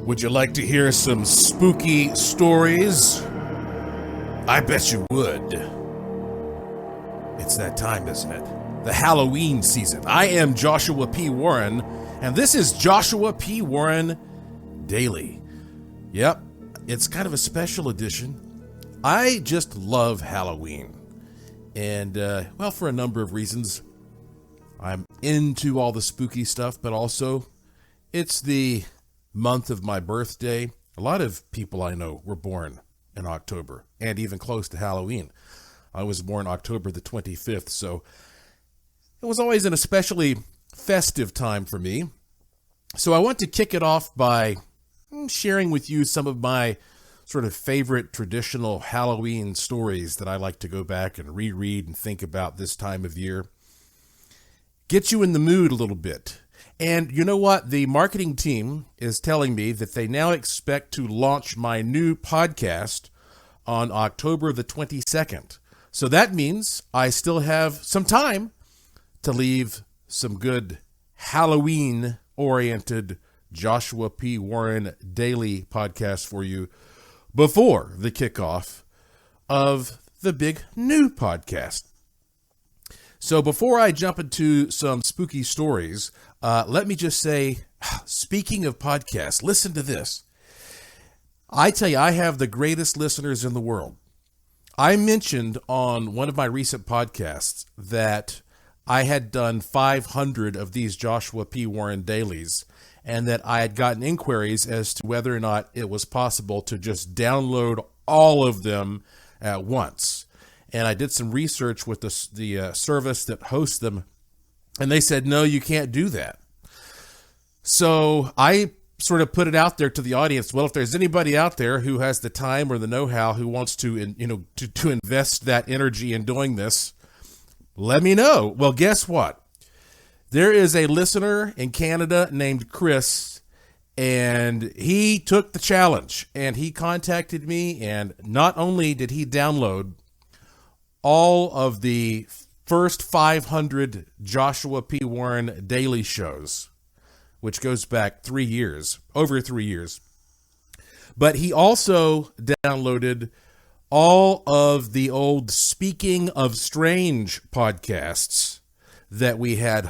Would you like to hear some spooky stories? I bet you would. It's that time, isn't it? The Halloween season. I am Joshua P. Warren, and this is Joshua P. Warren Daily. Yep, it's kind of a special edition. I just love Halloween. And, well, for a number of reasons. I'm into all the spooky stuff, but also it's the month of my birthday. A lot of people I know were born in October and even close to Halloween. I was born October the 25th, so it was always an especially festive time for me. So I want to kick it off by sharing with you some of my sort of favorite traditional Halloween stories that I like to go back and reread and think about this time of year. Get you in the mood a little bit. And you know what? The marketing team is telling me that they now expect to launch my new podcast on October the 22nd. So that means I still have some time to leave some good Halloween-oriented Joshua P. Warren Daily podcast for you before the kickoff of the big new podcast. So before I jump into some spooky stories, let me just say, speaking of podcasts, listen to this. I tell you, I have the greatest listeners in the world. I mentioned on one of my recent podcasts that I had done 500 of these Joshua P. Warren dailies, and that I had gotten inquiries as to whether or not it was possible to just download all of them at once. And I did some research with the service that hosts them, and they said, no, you can't do that. So I sort of put it out there to the audience. Well, if there's anybody out there who has the time or the know-how who wants to, to invest that energy in doing this, let me know. Well, guess what? There is a listener in Canada named Chris, and he took the challenge, and he contacted me, and not only did he download all of the first 500 Joshua P. Warren daily shows, which goes back over 3 years. But he also downloaded all of the old Speaking of Strange podcasts that we had,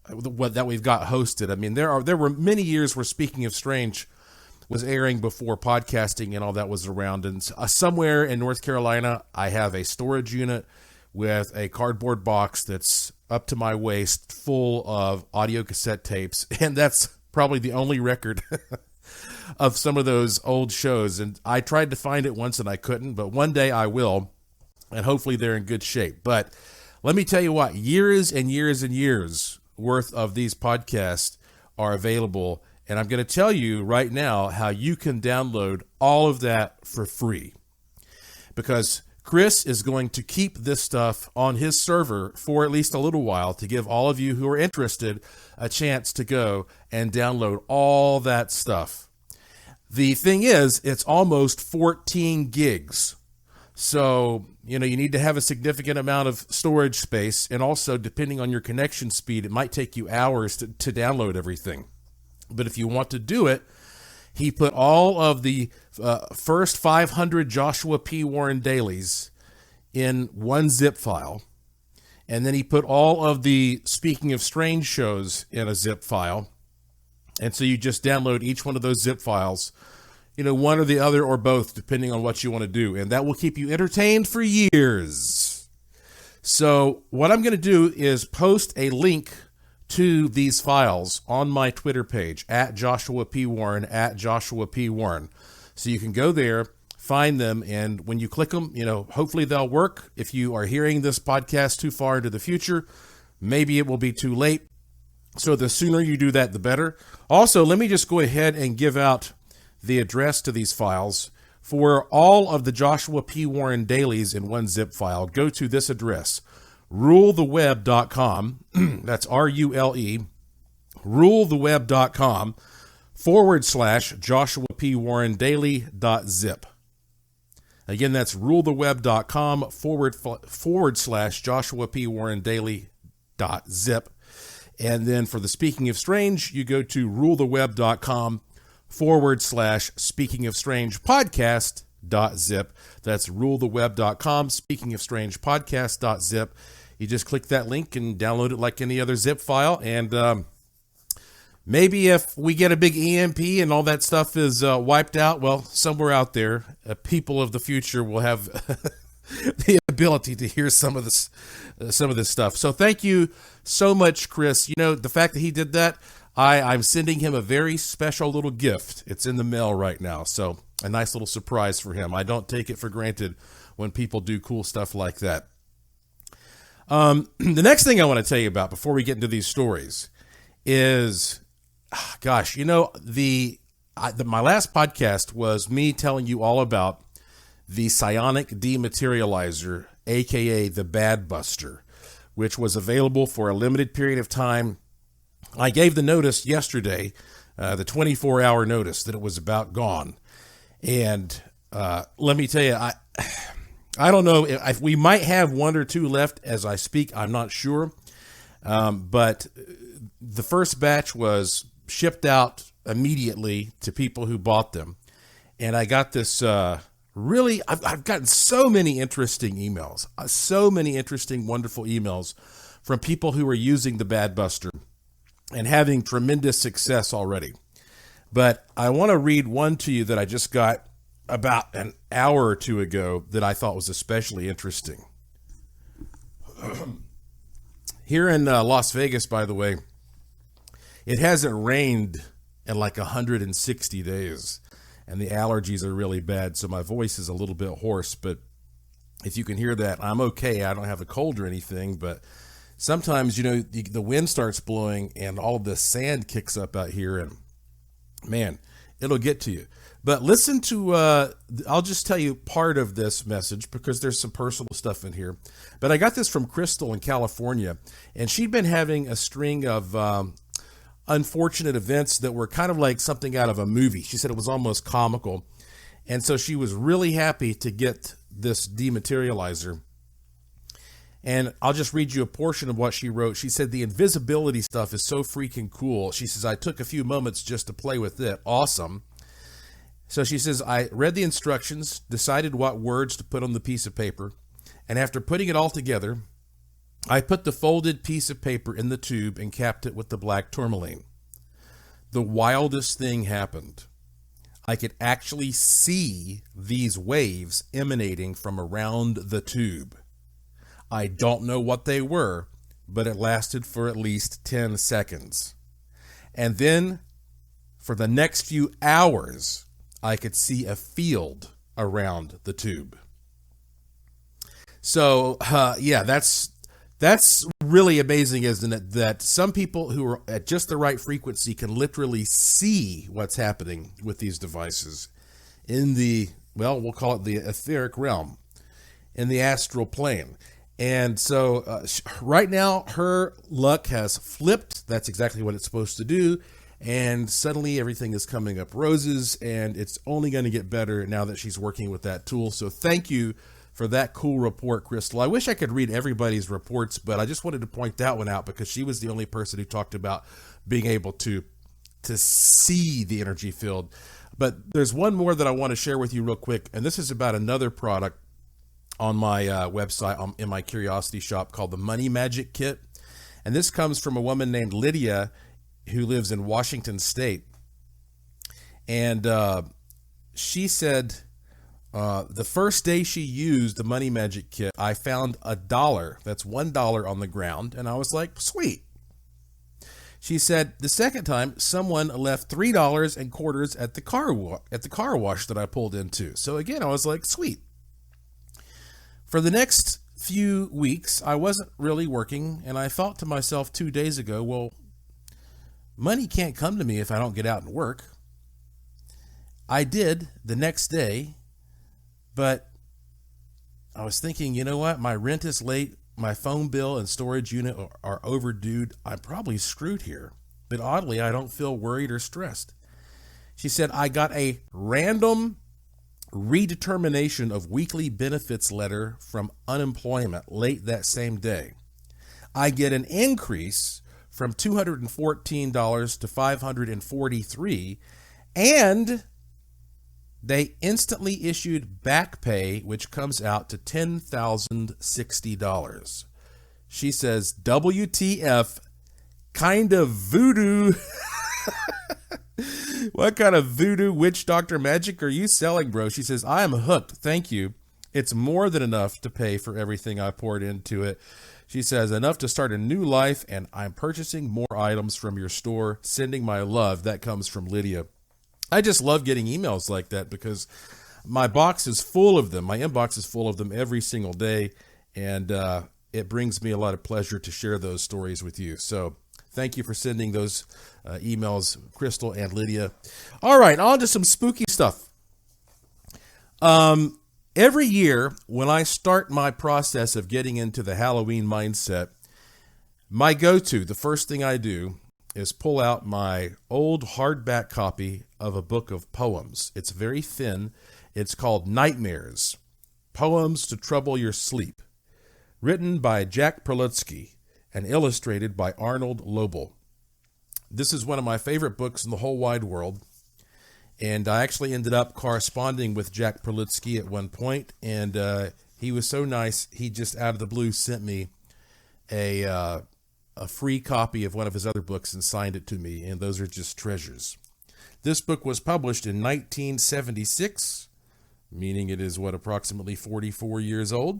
that we've got hosted. I mean, there were many years where Speaking of Strange was airing before podcasting and all that was around. And somewhere in North Carolina, I have a storage unit with a cardboard box that's up to my waist full of audio cassette tapes. And that's probably the only record of some of those old shows. And I tried to find it once and I couldn't, but one day I will. And hopefully they're in good shape. But let me tell you what, years and years and years worth of these podcasts are available. And I'm going to tell you right now how you can download all of that for free. Because Chris is going to keep this stuff on his server for at least a little while to give all of you who are interested a chance to go and download all that stuff. The thing is, it's almost 14 gigs. So, you need to have a significant amount of storage space. And also, depending on your connection speed, it might take you hours to download everything. But if you want to do it, he put all of the first 500 Joshua P. Warren dailies in one zip file. And then he put all of the Speaking of Strange shows in a zip file. And so you just download each one of those zip files, one or the other or both, depending on what you want to do. And that will keep you entertained for years. So what I'm going to do is post a link to these files on my Twitter page at Joshua P. Warren, at Joshua P. Warren. So you can go there, find them, and when you click them, hopefully they'll work. If you are hearing this podcast too far into the future, maybe it will be too late. So the sooner you do that, the better. Also, let me just go ahead and give out the address to these files. For all of the Joshua P. Warren dailies in one zip file, go to this address, ruletheweb.com, that's R-U-L-E, ruletheweb.com / Joshua P. Warren Daily.zip. Again, that's ruletheweb.com / Joshua P. Warren Daily.zip. And then for the Speaking of Strange, you go to ruletheweb.com Speaking of Strange podcast.zip. That's ruletheweb.com, Speaking of Strange podcast.zip. You just click that link and download it like any other zip file. And maybe if we get a big EMP and all that stuff is wiped out, well, somewhere out there, people of the future will have the ability to hear some of this stuff. So thank you so much, Chris. You know, the fact that he did that, I'm sending him a very special little gift. It's in the mail right now. So a nice little surprise for him. I don't take it for granted when people do cool stuff like that. The next thing I want to tell you about before we get into these stories is, gosh, you know, my last podcast was me telling you all about the psionic dematerializer, aka the Bad Buster, which was available for a limited period of time. I gave the notice yesterday, the 24-hour notice that it was about gone. And let me tell you, I don't know if we might have one or two left as I speak. I'm not sure. But the first batch was shipped out immediately to people who bought them. And I got this I've gotten so many interesting emails, so many interesting, wonderful emails from people who are using the Bad Buster and having tremendous success already. But I want to read one to you that I just got about an hour or two ago that I thought was especially interesting. Here in Las Vegas, by the way, it hasn't rained in like 160 days, and the allergies are really bad, so my voice is a little bit hoarse, but if you can hear that, I'm okay. I don't have a cold or anything, but sometimes, you know, the wind starts blowing and all of this sand kicks up out here, and man, it'll get to you. But listen to, I'll just tell you part of this message because there's some personal stuff in here. But I got this from Crystal in California, and she'd been having a string of unfortunate events that were kind of like something out of a movie. She said it was almost comical. And so she was really happy to get this dematerializer. And I'll just read you a portion of what she wrote. She said, the invisibility stuff is so freaking cool. She says, I took a few moments just to play with it. Awesome. So she says, I read the instructions, decided what words to put on the piece of paper, and after putting it all together, I put the folded piece of paper in the tube and capped it with the black tourmaline. The wildest thing happened. I could actually see these waves emanating from around the tube. I don't know what they were, but it lasted for at least 10 seconds. And then, for the next few hours, I could see a field around the tube. So, yeah, that's really amazing, isn't it? That some people who are at just the right frequency can literally see what's happening with these devices in the, well, we'll call it the etheric realm, in the astral plane. And so right now, her luck has flipped. That's exactly what it's supposed to do. And suddenly everything is coming up roses, and it's only going to get better now that she's working with that tool. So thank you for that cool report, Crystal. I wish I could read everybody's reports, but I just wanted to point that one out because she was the only person who talked about being able to see the energy field. But there's one more that I want to share with you real quick, and this is about another product on my website, in my curiosity shop, called the Money Magic Kit. And this comes from a woman named Lydia who lives in Washington State. And she said the first day she used the Money Magic Kit, I found $1. That's $1 on the ground. And I was like, sweet. She said the second time someone left $3 and quarters at the car wash that I pulled into. So again, I was like, sweet. For the next few weeks, I wasn't really working, and I thought to myself 2 days ago, well, money can't come to me if I don't get out and work. I did the next day, but I was thinking, you know what? My rent is late. My phone bill and storage unit are overdue. I'm probably screwed here. But oddly, I don't feel worried or stressed. She said, I got a random redetermination of weekly benefits letter from unemployment late that same day. I get an increase from $214 to $543, And they instantly issued back pay, which comes out to $10,060. She says, WTF, kind of voodoo. What kind of voodoo witch doctor magic are you selling, bro? She says, I am hooked. Thank you. It's more than enough to pay for everything I poured into it. She says, enough to start a new life, and I'm purchasing more items from your store. Sending my love. That comes from Lydia. I just love getting emails like that because my box is full of them. My inbox is full of them every single day, and it brings me a lot of pleasure to share those stories with you. So thank you for sending those emails, Crystal and Lydia. All right, on to some spooky stuff. Every year when I start my process of getting into the Halloween mindset, my go-to, the first thing I do is pull out my old hardback copy of a book of poems. It's very thin. It's called Nightmares, Poems to Trouble Your Sleep, written by Jack Perlutsky and illustrated by Arnold Lobel. This is one of my favorite books in the whole wide world. And I actually ended up corresponding with Jack Perlutsky at one point, and he was so nice, he just out of the blue sent me a free copy of one of his other books and signed it to me, and those are just treasures. This book was published in 1976, meaning it is, approximately 44 years old.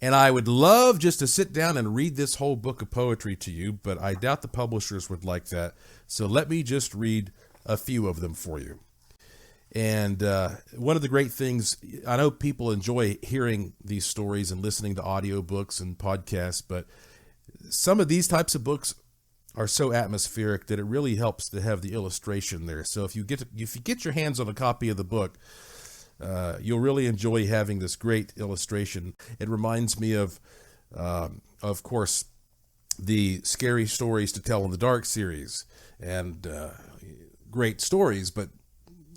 And I would love just to sit down and read this whole book of poetry to you, but I doubt the publishers would like that. So let me just read a few of them for you. And one of the great things, I know people enjoy hearing these stories and listening to audiobooks and podcasts, but some of these types of books are so atmospheric that it really helps to have the illustration there. So if you get your hands on a copy of the book, you'll really enjoy having this great illustration. It reminds me of course, the Scary Stories to Tell in the Dark series, and great stories, but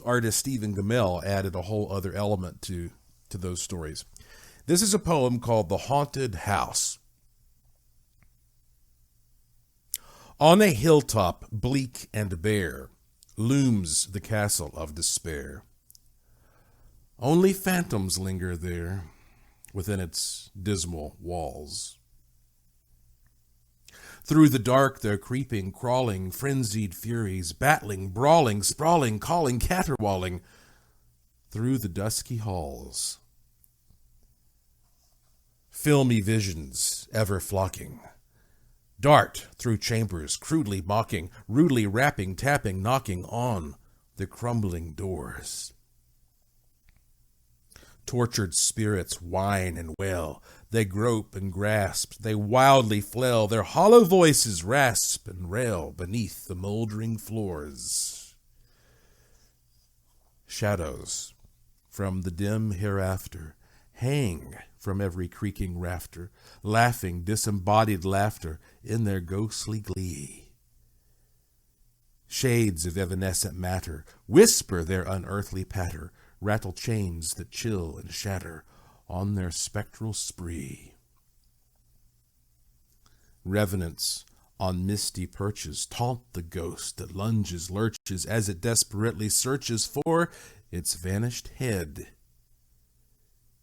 artist Stephen Gamel added a whole other element to those stories. This is a poem called The Haunted House. On a hilltop bleak and bare looms the castle of despair. Only phantoms linger there within its dismal walls. Through the dark they're creeping, crawling, frenzied furies, battling, brawling, sprawling, calling, caterwauling through the dusky halls. Filmy visions ever flocking, dart through chambers, crudely mocking, rudely rapping, tapping, knocking on the crumbling doors. Tortured spirits whine and wail, they grope and grasp, they wildly flail, their hollow voices rasp and rail beneath the moldering floors. Shadows from the dim hereafter hang from every creaking rafter, laughing disembodied laughter in their ghostly glee. Shades of evanescent matter whisper their unearthly patter, rattle chains that chill and shatter on their spectral spree. Revenants on misty perches taunt the ghost that lunges, lurches as it desperately searches for its vanished head.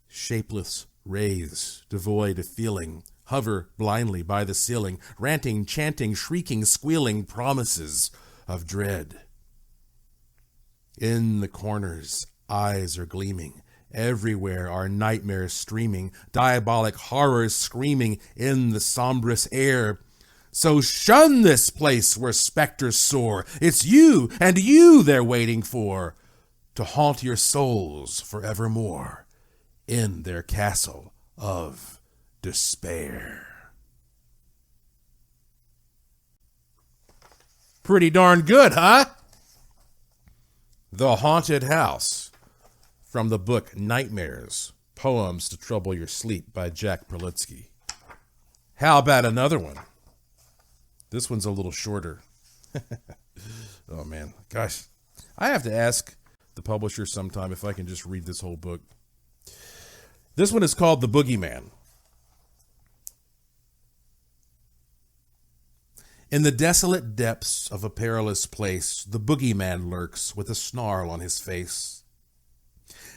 Shapeless wraiths, devoid of feeling, hover blindly by the ceiling, ranting, chanting, shrieking, squealing promises of dread. In the corners, eyes are gleaming. Everywhere are nightmares streaming, diabolic horrors screaming in the sombrous air. So shun this place where specters soar. It's you and you they're waiting for, to haunt your souls forevermore in their castle of despair. Pretty darn good, huh? The Haunted House, from the book Nightmares, Poems to Trouble Your Sleep by Jack Perlutsky. How about another one? This one's a little shorter. Oh man, gosh. I have to ask the publisher sometime if I can just read this whole book. This one is called The Boogeyman. In the desolate depths of a perilous place, the boogeyman lurks with a snarl on his face.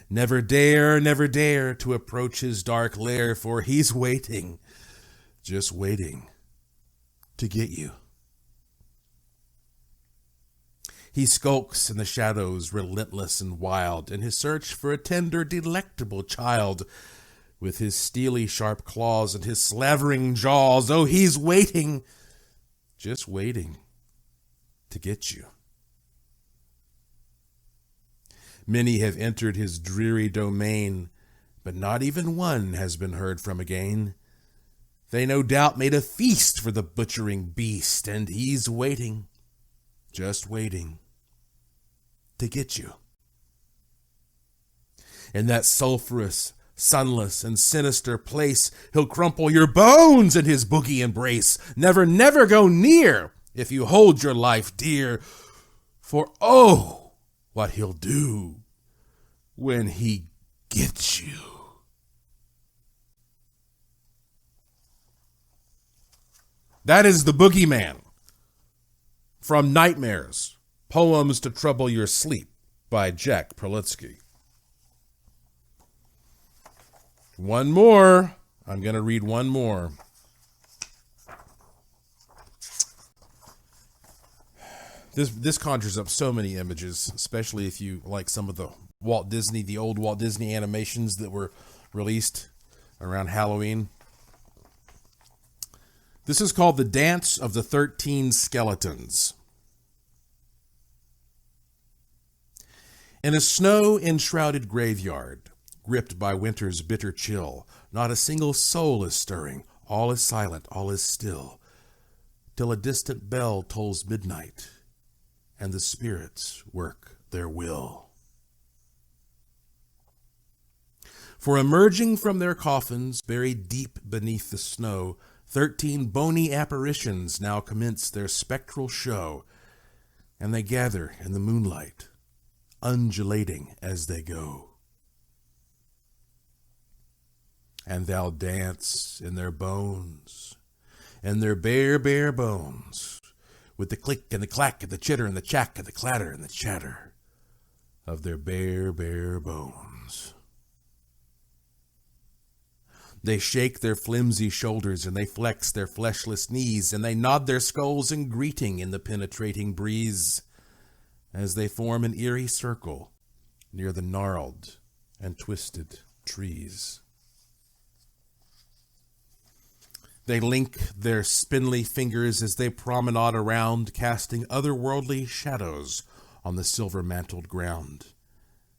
Never dare to approach his dark lair, for he's waiting, just waiting to get you. He skulks in the shadows, relentless and wild, in his search for a tender, delectable child. With his steely, sharp claws and his slavering jaws, oh, he's waiting, just waiting to get you. Many have entered his dreary domain, but not even one has been heard from again. They no doubt made a feast for the butchering beast, and he's waiting, just waiting to get you. In that sulphurous, sunless, and sinister place, he'll crumple your bones in his boogie embrace. Never go near if you hold your life dear, for oh, what he'll do when he gets you. That is The Boogeyman from Nightmares, Poems to Trouble Your Sleep by Jack Perlitsky. One more. I'm going to read one more. This conjures up so many images, especially if you like some of the old Walt Disney animations that were released around Halloween. This is called The Dance of the 13 Skeletons. In a snow-enshrouded graveyard, gripped by winter's bitter chill, not a single soul is stirring. All is silent, all is still, till a distant bell tolls midnight, and the spirits work their will. For emerging from their coffins, buried deep beneath the snow, 13 bony apparitions now commence their spectral show, and they gather in the moonlight, undulating as they go. And thou dance in their bones, and their bare bones, with the click and the clack and the chitter and the chack and the clatter and the chatter of their bare bones. They shake their flimsy shoulders, and they flex their fleshless knees, and they nod their skulls in greeting in the penetrating breeze, as they form an eerie circle near the gnarled and twisted trees. They link their spindly fingers as they promenade around, casting otherworldly shadows on the silver-mantled ground,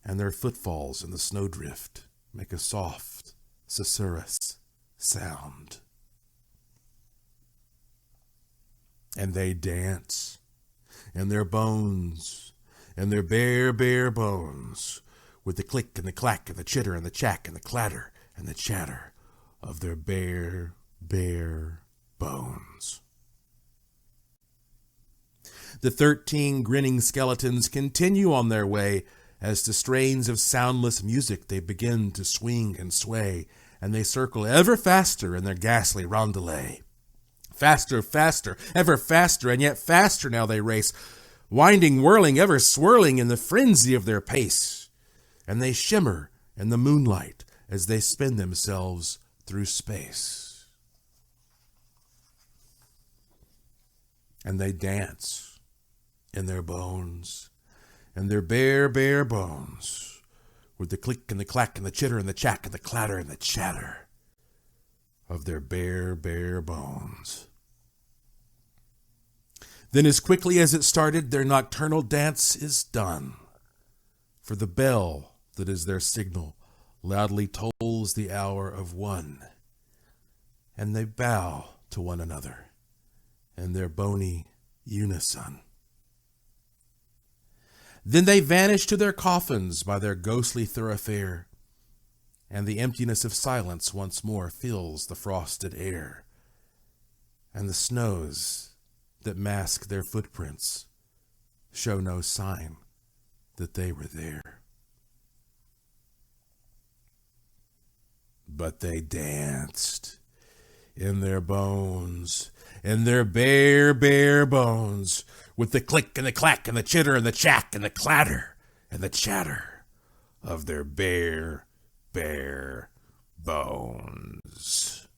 and their footfalls in the snowdrift make a soft, susurrus sound. And they dance in their bones, in their bare bones, with the click and the clack and the chitter and the chack and the clatter and the chatter of their bare bones. The 13 grinning skeletons continue on their way as to strains of soundless music they begin to swing and sway, and they circle ever faster in their ghastly roundelay. Faster, ever faster, and yet faster now they race, winding, whirling, ever swirling in the frenzy of their pace. And they shimmer in the moonlight as they spin themselves through space. And they dance in their bones, and their bare bones, with the click and the clack and the chitter and the chack and the clatter and the chatter of their bare bones. Then as quickly as it started, their nocturnal dance is done, for the bell that is their signal loudly tolls the hour of 1, and they bow to one another in their bony unison. Then they vanish to their coffins by their ghostly thoroughfare, and the emptiness of silence once more fills the frosted air, and the snows that mask their footprints show no sign that they were there. But they danced in their bones, in their bare bones, with the click and the clack and the chitter and the chack and the clatter and the chatter of their bare bones.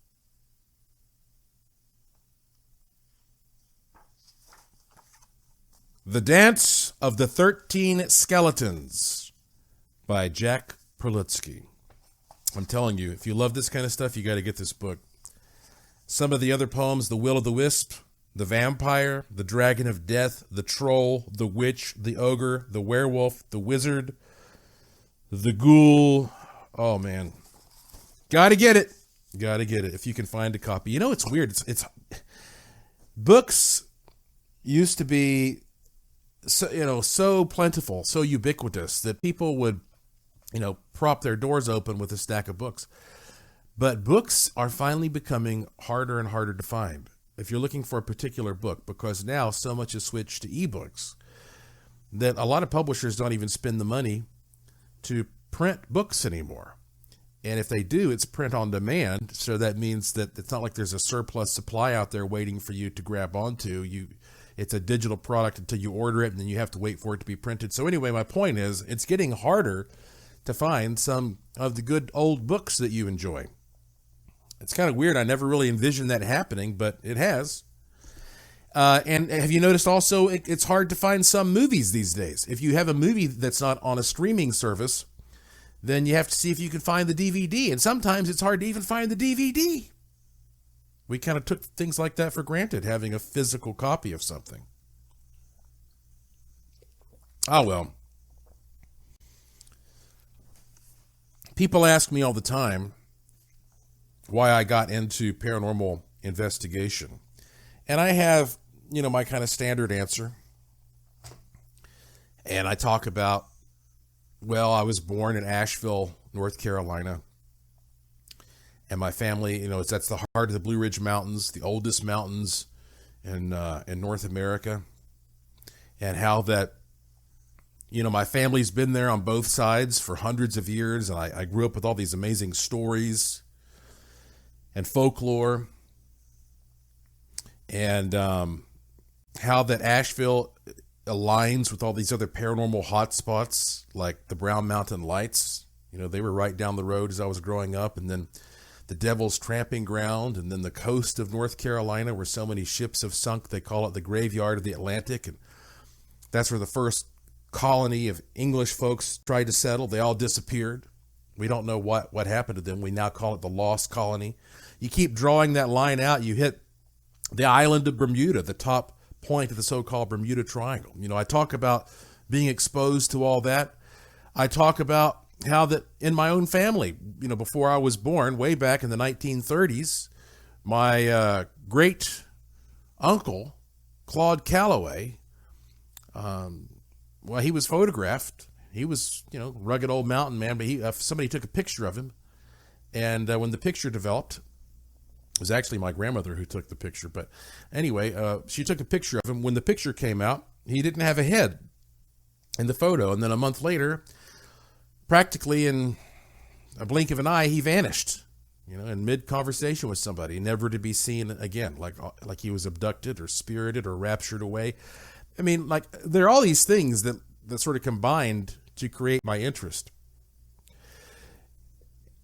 The Dance of the 13 Skeletons by Jack Perlutsky. I'm telling you, if you love this kind of stuff, you got to get this book. Some of the other poems: The Will o' the Wisp, The Vampire, The Dragon of Death, The Troll, The Witch, The Ogre, The Werewolf, The Wizard, The Ghoul. Oh, man. Got to get it. Got to get it if you can find a copy. You know, it's weird. It's books used to be so plentiful, so ubiquitous that people would, prop their doors open with a stack of books. But books are finally becoming harder and harder to find if you're looking for a particular book, because now so much has switched to ebooks that a lot of publishers don't even spend the money to print books anymore. And if they do, it's print on demand. So that means that it's not like there's a surplus supply out there waiting for you to grab onto. It's a digital product until you order it, and then you have to wait for it to be printed. So anyway, my point is, it's getting harder to find some of the good old books that you enjoy. It's kind of weird. I never really envisioned that happening, but it has. And have you noticed also it's hard to find some movies these days? If you have a movie that's not on a streaming service, then you have to see if you can find the DVD. And sometimes it's hard to even find the DVD. We kind of took things like that for granted, having a physical copy of something. Oh, well. People ask me all the time why I got into paranormal investigation. And I have, my kind of standard answer. And I talk about, I was born in Asheville, North Carolina. And my family, that's the heart of the Blue Ridge Mountains, the oldest mountains in North America. And how that, my family's been there on both sides for hundreds of years. And I grew up with all these amazing stories and folklore. And how that Asheville aligns with all these other paranormal hotspots, like the Brown Mountain Lights. They were right down the road as I was growing up. And then the Devil's Tramping Ground, and then the coast of North Carolina, where so many ships have sunk. They call it the graveyard of the Atlantic. And that's where the first colony of English folks tried to settle. They all disappeared. We don't know what happened to them. We now call it the Lost Colony. You keep drawing that line out, you hit the island of Bermuda, the top point of the so-called Bermuda Triangle. I talk about being exposed to all that. I talk about how that in my own family, before I was born, way back in the 1930s, my great uncle, Claude Calloway, he was photographed. He was, rugged old mountain man, but somebody took a picture of him. And when the picture developed, it was actually my grandmother who took the picture. But anyway, she took a picture of him. When the picture came out, he didn't have a head in the photo. And then a month later, practically in a blink of an eye, he vanished, in mid-conversation with somebody, never to be seen again, like he was abducted or spirited or raptured away. I mean, there are all these things that sort of combined to create my interest.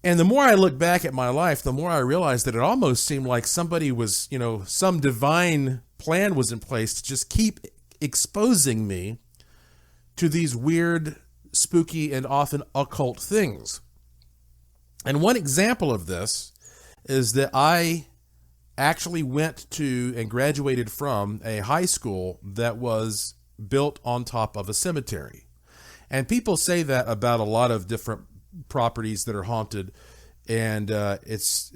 And the more I look back at my life, the more I realize that it almost seemed like somebody was, some divine plan was in place to just keep exposing me to these weird, spooky, and often occult things. And one example of this is that I actually went to and graduated from a high school that was built on top of a cemetery. And people say that about a lot of different properties that are haunted, and it's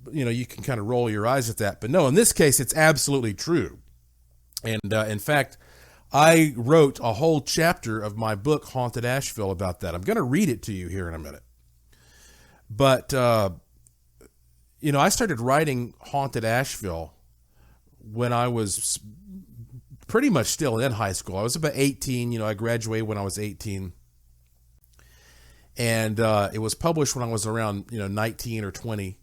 you can kind of roll your eyes at that, but no, in this case it's absolutely true. And in fact, I wrote a whole chapter of my book Haunted Asheville about that. I'm going to read it to you here in a minute. But I started writing Haunted Asheville when I was pretty much still in high school. I was about 18. I graduated when I was 18. And it was published when I was around, 19 or 20.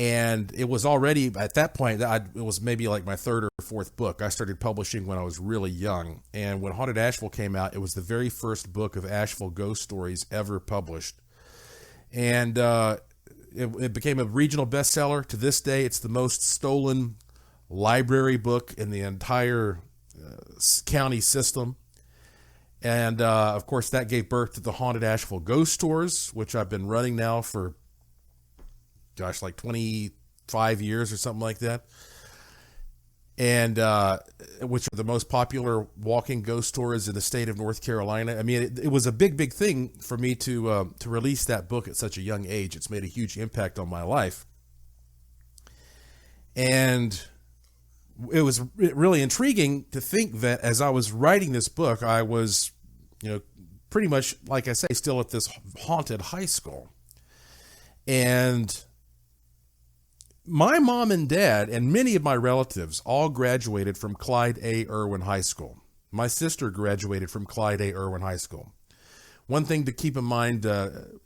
And it was already, at that point, it was maybe like my third or fourth book. I started publishing when I was really young. And when Haunted Asheville came out, it was the very first book of Asheville ghost stories ever published. And it became a regional bestseller. To this day, it's the most stolen library book in the entire county system. And, of course, that gave birth to the Haunted Asheville Ghost Tours, which I've been running now for like 25 years or something like that. And which are the most popular walking ghost tours in the state of North Carolina. I mean, it was a big, big thing for me to release that book at such a young age. It's made a huge impact on my life. And it was really intriguing to think that as I was writing this book, I was, pretty much, like I say, still at this haunted high school. And my mom and dad and many of my relatives all graduated from Clyde A. Irwin High School. My sister graduated from Clyde A. Irwin High School. One thing to keep in mind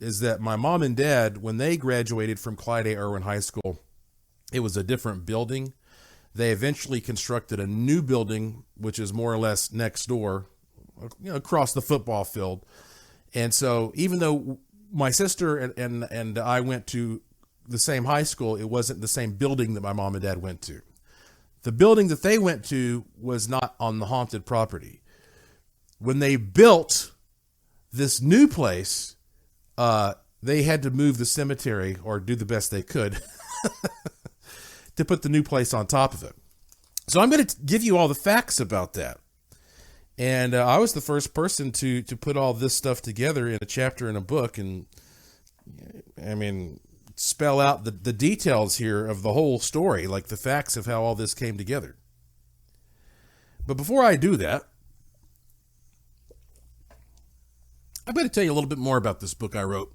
is that my mom and dad, when they graduated from Clyde A. Irwin High School, it was a different building. They eventually constructed a new building, which is more or less next door, across the football field. And so even though my sister and I went to the same high school, it wasn't the same building that my mom and dad went to. The building that they went to was not on the haunted property. When they built this new place, they had to move the cemetery, or do the best they could to put the new place on top of it. So I'm going to give you all the facts about that. And I was the first person to put all this stuff together in a chapter in a book. And I mean, spell out the details here of the whole story, like the facts of how all this came together. But before I do that, I'm going to tell you a little bit more about this book I wrote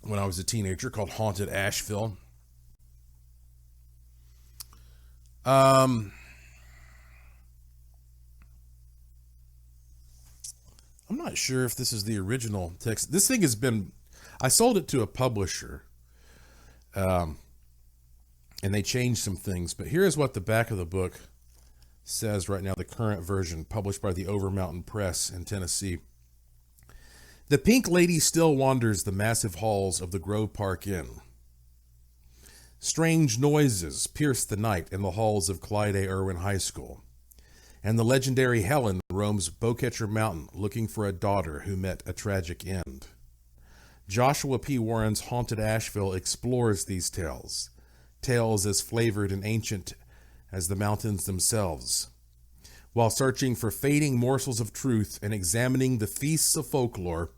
when I was a teenager called Haunted Asheville. I'm not sure if this is the original text. This thing has been, I sold it to a publisher. And they changed some things, but here is what the back of the book says right now, the current version, published by the Overmountain Press in Tennessee. The Pink Lady still wanders the massive halls of the Grove Park Inn. Strange noises pierce the night in the halls of Clyde A. Irwin High School, and the legendary Helen roams Bowcatcher Mountain looking for a daughter who met a tragic end. Joshua P. Warren's Haunted Asheville explores these tales as flavored and ancient as the mountains themselves, while searching for fading morsels of truth and examining the feasts of folklore,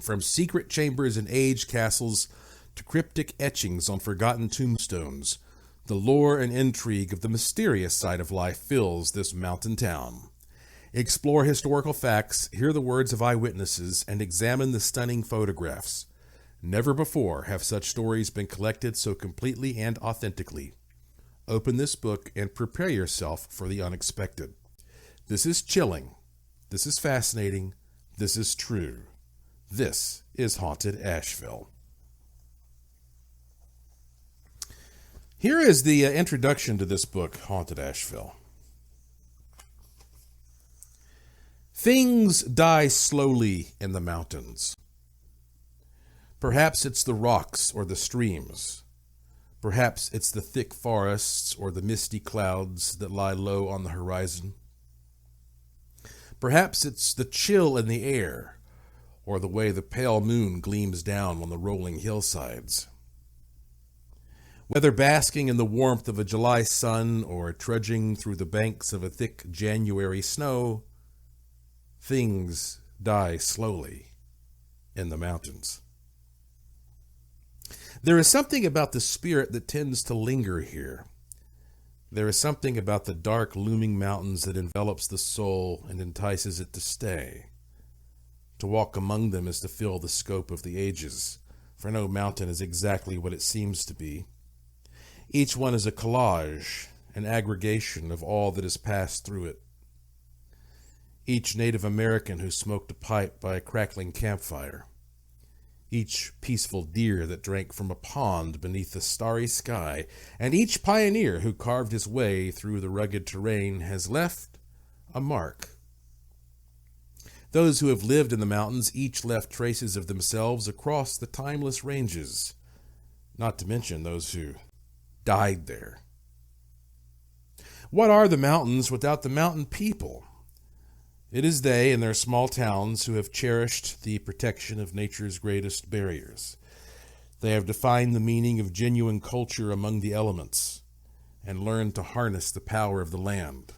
from secret chambers and age castles to cryptic etchings on forgotten tombstones. The lore and intrigue of the mysterious side of life fills this mountain town. Explore historical facts, hear the words of eyewitnesses, and examine the stunning photographs. Never before have such stories been collected so completely and authentically. Open this book and prepare yourself for the unexpected. This is chilling. This is fascinating. This is true. This is Haunted Asheville. Here is the introduction to this book, Haunted Asheville. Things die slowly in the mountains. Perhaps it's the rocks or the streams. Perhaps it's the thick forests or the misty clouds that lie low on the horizon. Perhaps it's the chill in the air, or the way the pale moon gleams down on the rolling hillsides. Whether basking in the warmth of a July sun or trudging through the banks of a thick January snow, things die slowly in the mountains. There is something about the spirit that tends to linger here. There is something about the dark, looming mountains that envelops the soul and entices it to stay. To walk among them is to feel the scope of the ages, for no mountain is exactly what it seems to be. Each one is a collage, an aggregation of all that has passed through it. Each Native American who smoked a pipe by a crackling campfire. each peaceful deer that drank from a pond beneath the starry sky, and each pioneer who carved his way through the rugged terrain has left a mark. Those who have lived in the mountains each left traces of themselves across the timeless ranges, not to mention those who died there. What are the mountains without the mountain people? It is they in their small towns who have cherished the protection of nature's greatest barriers. They have defined the meaning of genuine culture among the elements and learned to harness the power of the land.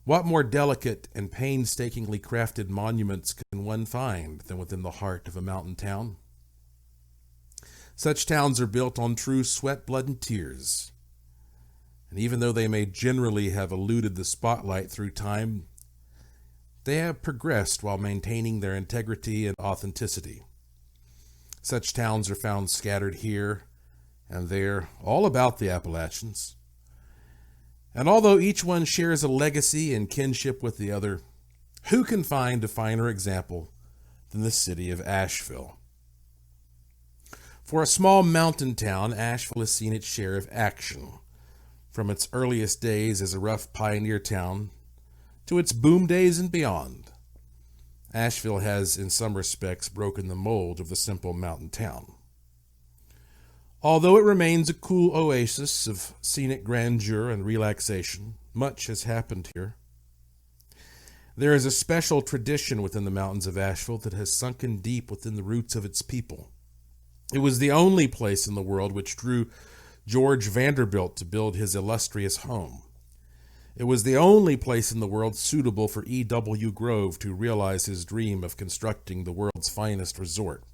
What more delicate and painstakingly crafted monuments can one find than within the heart of a mountain town? Such towns are built on true sweat, blood, and tears. And even though they may generally have eluded the spotlight through time, they have progressed while maintaining their integrity and authenticity. Such towns are found scattered here and there, all about the Appalachians. And although each one shares a legacy and kinship with the other, who can find a finer example than the city of Asheville? For a small mountain town, Asheville has seen its share of action, from its earliest days as a rough pioneer town to its boom days and beyond. Asheville has, in some respects, broken the mold of the simple mountain town. Although it remains a cool oasis of scenic grandeur and relaxation, much has happened here. There is a special tradition within the mountains of Asheville that has sunken deep within the roots of its people. It was the only place in the world which drew George Vanderbilt to build his illustrious home. It was the only place in the world suitable for E.W. Grove to realize his dream of constructing the world's finest resort.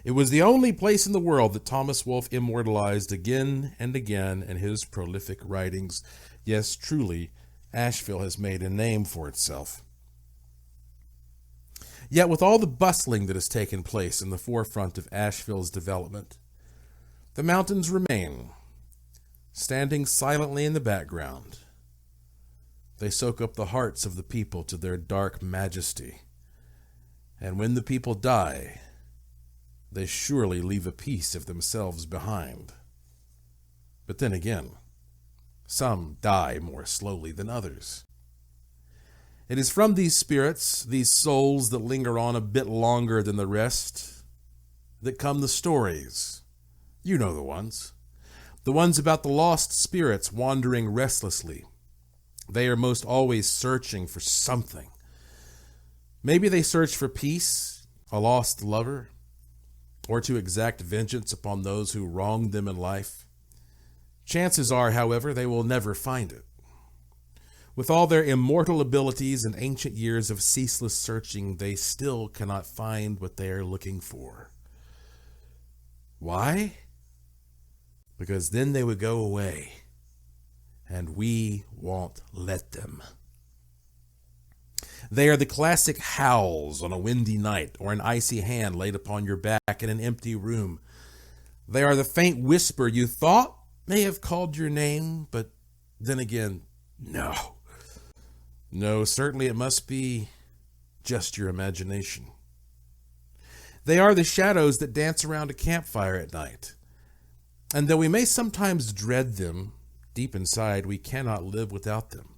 It was the only place in the world that Thomas Wolfe immortalized again and again in his prolific writings. Yes, truly, Asheville has made a name for itself. Yet with all the bustling that has taken place in the forefront of Asheville's development, the mountains remain, standing silently in the background. They soak up the hearts of the people to their dark majesty. And when the people die, they surely leave a piece of themselves behind. But then again, some die more slowly than others. It is from these spirits, these souls that linger on a bit longer than the rest, that come the stories. You know the ones. The ones about the lost spirits wandering restlessly. They are most always searching for something. Maybe they search for peace, a lost lover, or to exact vengeance upon those who wronged them in life. Chances are, however, they will never find it. With all their immortal abilities and ancient years of ceaseless searching, they still cannot find what they are looking for. Why? Because then they would go away, and we won't let them. They are the classic howls on a windy night or an icy hand laid upon your back in an empty room. They are the faint whisper you thought may have called your name, but then again, no. No, certainly it must be just your imagination. They are the shadows that dance around a campfire at night. And though we may sometimes dread them, deep inside we cannot live without them.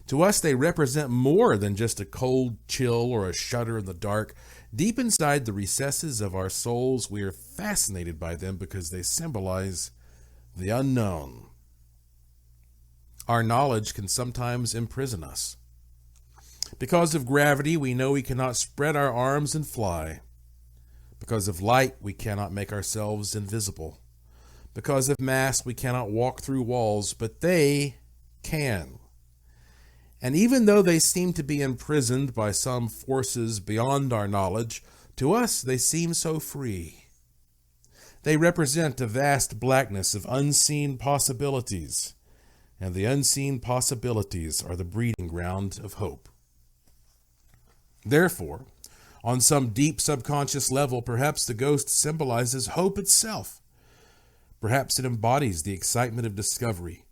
To us, they represent more than just a cold chill or a shudder in the dark. Deep inside the recesses of our souls, we are fascinated by them because they symbolize the unknown. Our knowledge can sometimes imprison us. Because of gravity, we know we cannot spread our arms and fly. Because of light, we cannot make ourselves invisible. Because of mass, we cannot walk through walls, but they can. And even though they seem to be imprisoned by some forces beyond our knowledge, to us they seem so free. They represent a vast blackness of unseen possibilities, and the unseen possibilities are the breeding ground of hope. Therefore, on some deep subconscious level, perhaps the ghost symbolizes hope itself. Perhaps it embodies the excitement of discovery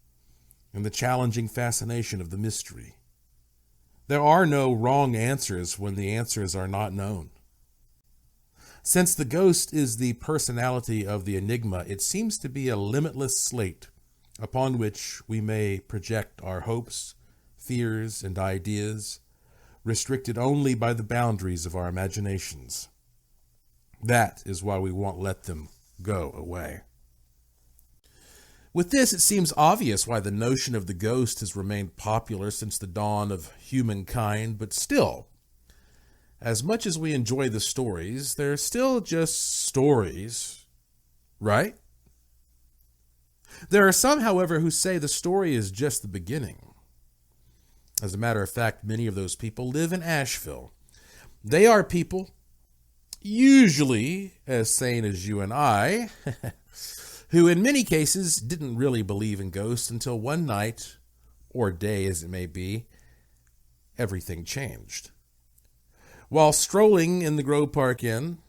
and the challenging fascination of the mystery. There are no wrong answers when the answers are not known. Since the ghost is the personality of the enigma, it seems to be a limitless slate upon which we may project our hopes, fears, and ideas, restricted only by the boundaries of our imaginations. That is why we won't let them go away. With this, it seems obvious why the notion of the ghost has remained popular since the dawn of humankind, but still, as much as we enjoy the stories, they're still just stories, right? There are some, however, who say the story is just the beginning. As a matter of fact, many of those people live in Asheville. They are people, usually as sane as you and I, who in many cases didn't really believe in ghosts until one night, or day as it may be, everything changed. While strolling in the Grove Park Inn,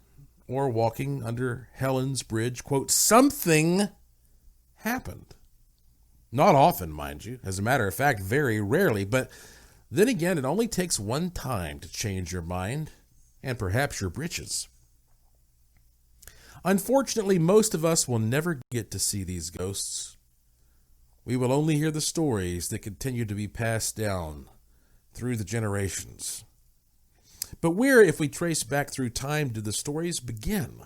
or walking under Helen's Bridge, quote, something happened. Not often, mind you. As a matter of fact, very rarely. But then again, it only takes one time to change your mind, and perhaps your britches. Unfortunately, most of us will never get to see these ghosts. We will only hear the stories that continue to be passed down through the generations. But where, if we trace back through time, did the stories begin?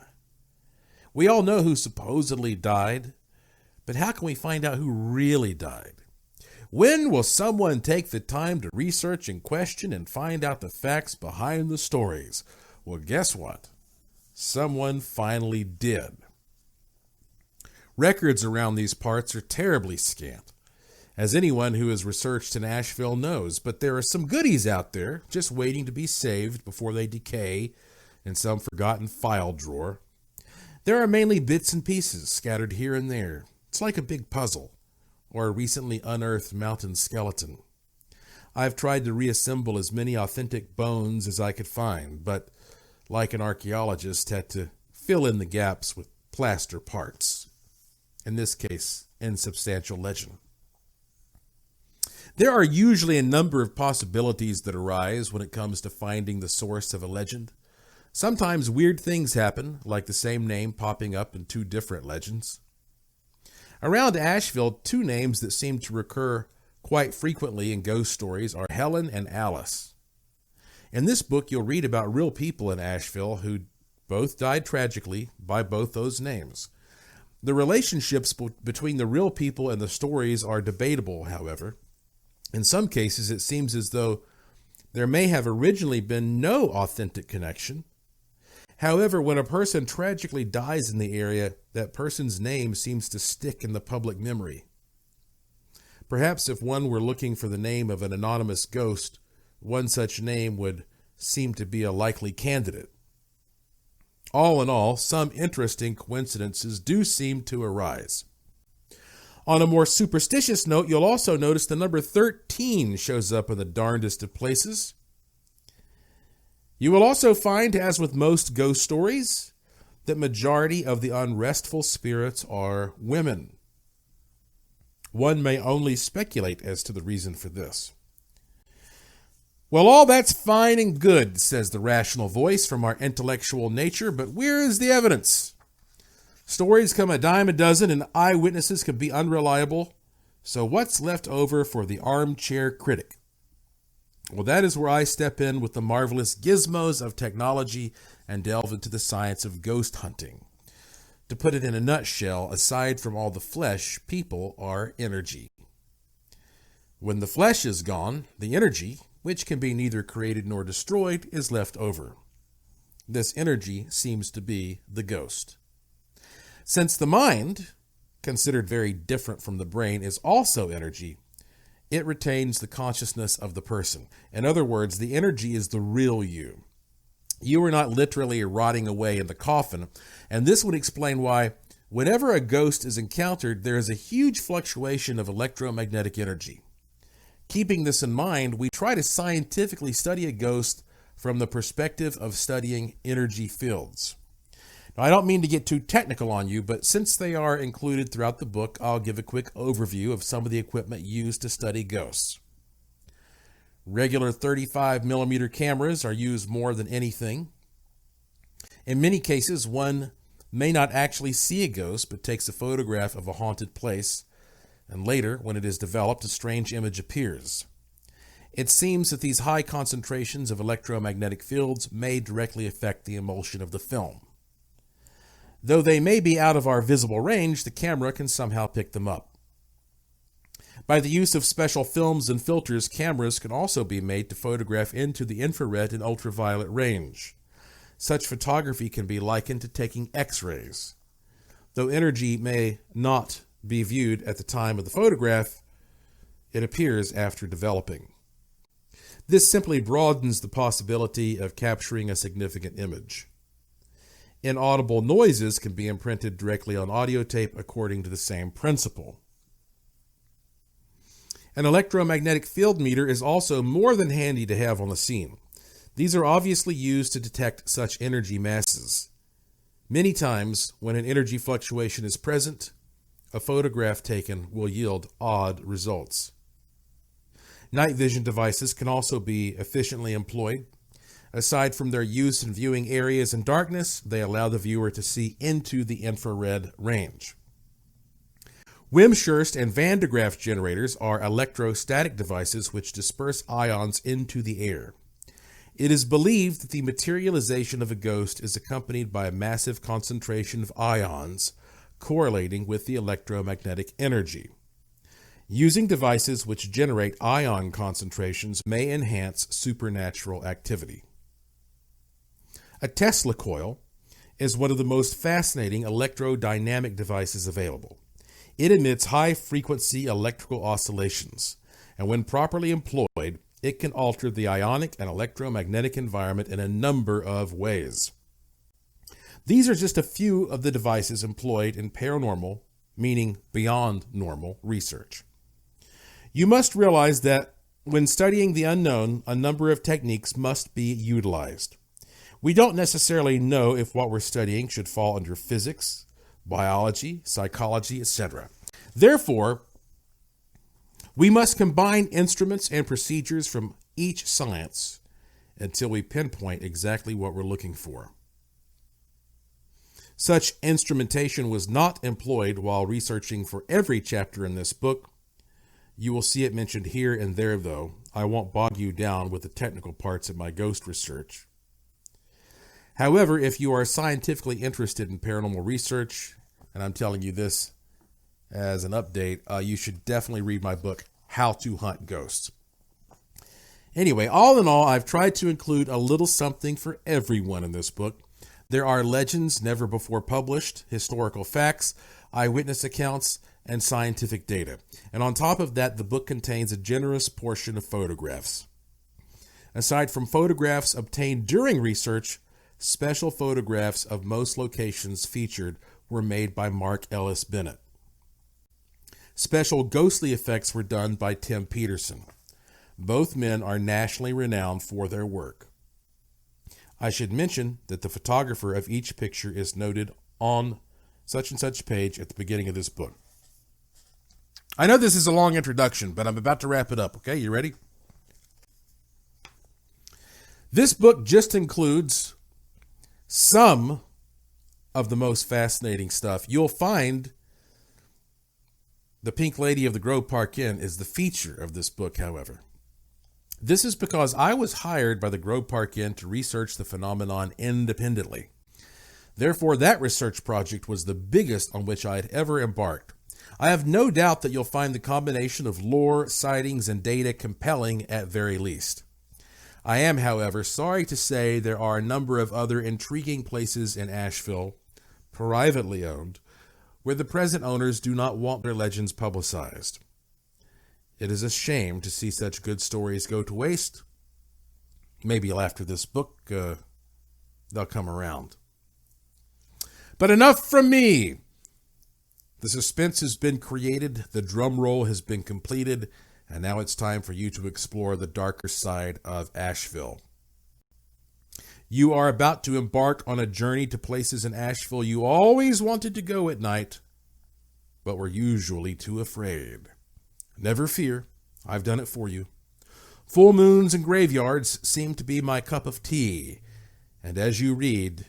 We all know who supposedly died, but how can we find out who really died? When will someone take the time to research and question and find out the facts behind the stories? Well, guess what? Someone finally did. Records around these parts are terribly scant, as anyone who has researched in Asheville knows, but there are some goodies out there just waiting to be saved before they decay in some forgotten file drawer. There are mainly bits and pieces scattered here and there. It's like a big puzzle, or a recently unearthed mountain skeleton. I've tried to reassemble as many authentic bones as I could find, but like an archaeologist, had to fill in the gaps with plaster parts. In this case, insubstantial legend. There are usually a number of possibilities that arise when it comes to finding the source of a legend. Sometimes weird things happen, like the same name popping up in two different legends. Around Asheville, two names that seem to recur quite frequently in ghost stories are Helen and Alice. In this book, you'll read about real people in Asheville who both died tragically by both those names. The relationships between the real people and the stories are debatable, however. In some cases, it seems as though there may have originally been no authentic connection. However, when a person tragically dies in the area, that person's name seems to stick in the public memory. Perhaps if one were looking for the name of an anonymous ghost, one such name would seem to be a likely candidate. All in all, some interesting coincidences do seem to arise. On a more superstitious note, you'll also notice the number 13 shows up in the darndest of places. You will also find, as with most ghost stories, that majority of the unrestful spirits are women. One may only speculate as to the reason for this. Well, all that's fine and good, says the rational voice from our intellectual nature, but where is the evidence? Stories come a dime a dozen and eyewitnesses can be unreliable, so what's left over for the armchair critic? Well, that is where I step in with the marvelous gizmos of technology and delve into the science of ghost hunting. To put it in a nutshell, aside from all the flesh, people are energy. When the flesh is gone, the energy, which can be neither created nor destroyed, is left over. This energy seems to be the ghost. Since the mind, considered very different from the brain, is also energy, it retains the consciousness of the person. In other words, the energy is the real you. You are not literally rotting away in the coffin, and this would explain why, whenever a ghost is encountered, there is a huge fluctuation of electromagnetic energy. Keeping this in mind, we try to scientifically study a ghost from the perspective of studying energy fields. Now, I don't mean to get too technical on you, but since they are included throughout the book, I'll give a quick overview of some of the equipment used to study ghosts. Regular 35mm cameras are used more than anything. In many cases, one may not actually see a ghost, but takes a photograph of a haunted place, and later, when it is developed, a strange image appears. It seems that these high concentrations of electromagnetic fields may directly affect the emulsion of the film. Though they may be out of our visible range, the camera can somehow pick them up. By the use of special films and filters, cameras can also be made to photograph into the infrared and ultraviolet range. Such photography can be likened to taking X-rays. Though energy may not be viewed at the time of the photograph, it appears after developing. This simply broadens the possibility of capturing a significant image. Inaudible noises can be imprinted directly on audio tape according to the same principle. An electromagnetic field meter is also more than handy to have on the scene. These are obviously used to detect such energy masses. Many times, when an energy fluctuation is present, a photograph taken will yield odd results. Night vision devices can also be efficiently employed. Aside from their use in viewing areas in darkness, they allow the viewer to see into the infrared range. Wimshurst and Van de Graaff generators are electrostatic devices which disperse ions into the air. It is believed that the materialization of a ghost is accompanied by a massive concentration of ions correlating with the electromagnetic energy. Using devices which generate ion concentrations may enhance supernatural activity. A Tesla coil is one of the most fascinating electrodynamic devices available. It emits high-frequency electrical oscillations, and when properly employed, it can alter the ionic and electromagnetic environment in a number of ways. These are just a few of the devices employed in paranormal, meaning beyond normal, research. You must realize that when studying the unknown, a number of techniques must be utilized. We don't necessarily know if what we're studying should fall under physics, biology, psychology, etc. Therefore, we must combine instruments and procedures from each science until we pinpoint exactly what we're looking for. Such instrumentation was not employed while researching for every chapter in this book. You will see it mentioned here and there, though. I won't bog you down with the technical parts of my ghost research. However, if you are scientifically interested in paranormal research, and I'm telling you this as an update, you should definitely read my book, How to Hunt Ghosts. Anyway, all in all, I've tried to include a little something for everyone in this book. There are legends never before published, historical facts, eyewitness accounts, and scientific data. And on top of that, the book contains a generous portion of photographs. Aside from photographs obtained during research, special photographs of most locations featured were made by Mark Ellis Bennett. Special ghostly effects were done by Tim Peterson. Both men are nationally renowned for their work. I should mention that the photographer of each picture is noted on such and such page at the beginning of this book. I know this is a long introduction, but I'm about to wrap it up. Okay, you ready? This book just includes some of the most fascinating stuff. You'll find the Pink Lady of the Grove Park Inn is the feature of this book, however. This is because I was hired by the Grove Park Inn to research the phenomenon independently. Therefore, that research project was the biggest on which I had ever embarked. I have no doubt that you'll find the combination of lore, sightings, and data compelling at very least. I am, however, sorry to say there are a number of other intriguing places in Asheville, privately owned, where the present owners do not want their legends publicized. It is a shame to see such good stories go to waste. Maybe after this book, they'll come around. But enough from me. The suspense has been created, the drum roll has been completed, and now it's time for you to explore the darker side of Asheville. You are about to embark on a journey to places in Asheville you always wanted to go at night, but were usually too afraid. Never fear, I've done it for you. Full moons and graveyards seem to be my cup of tea, and as you read,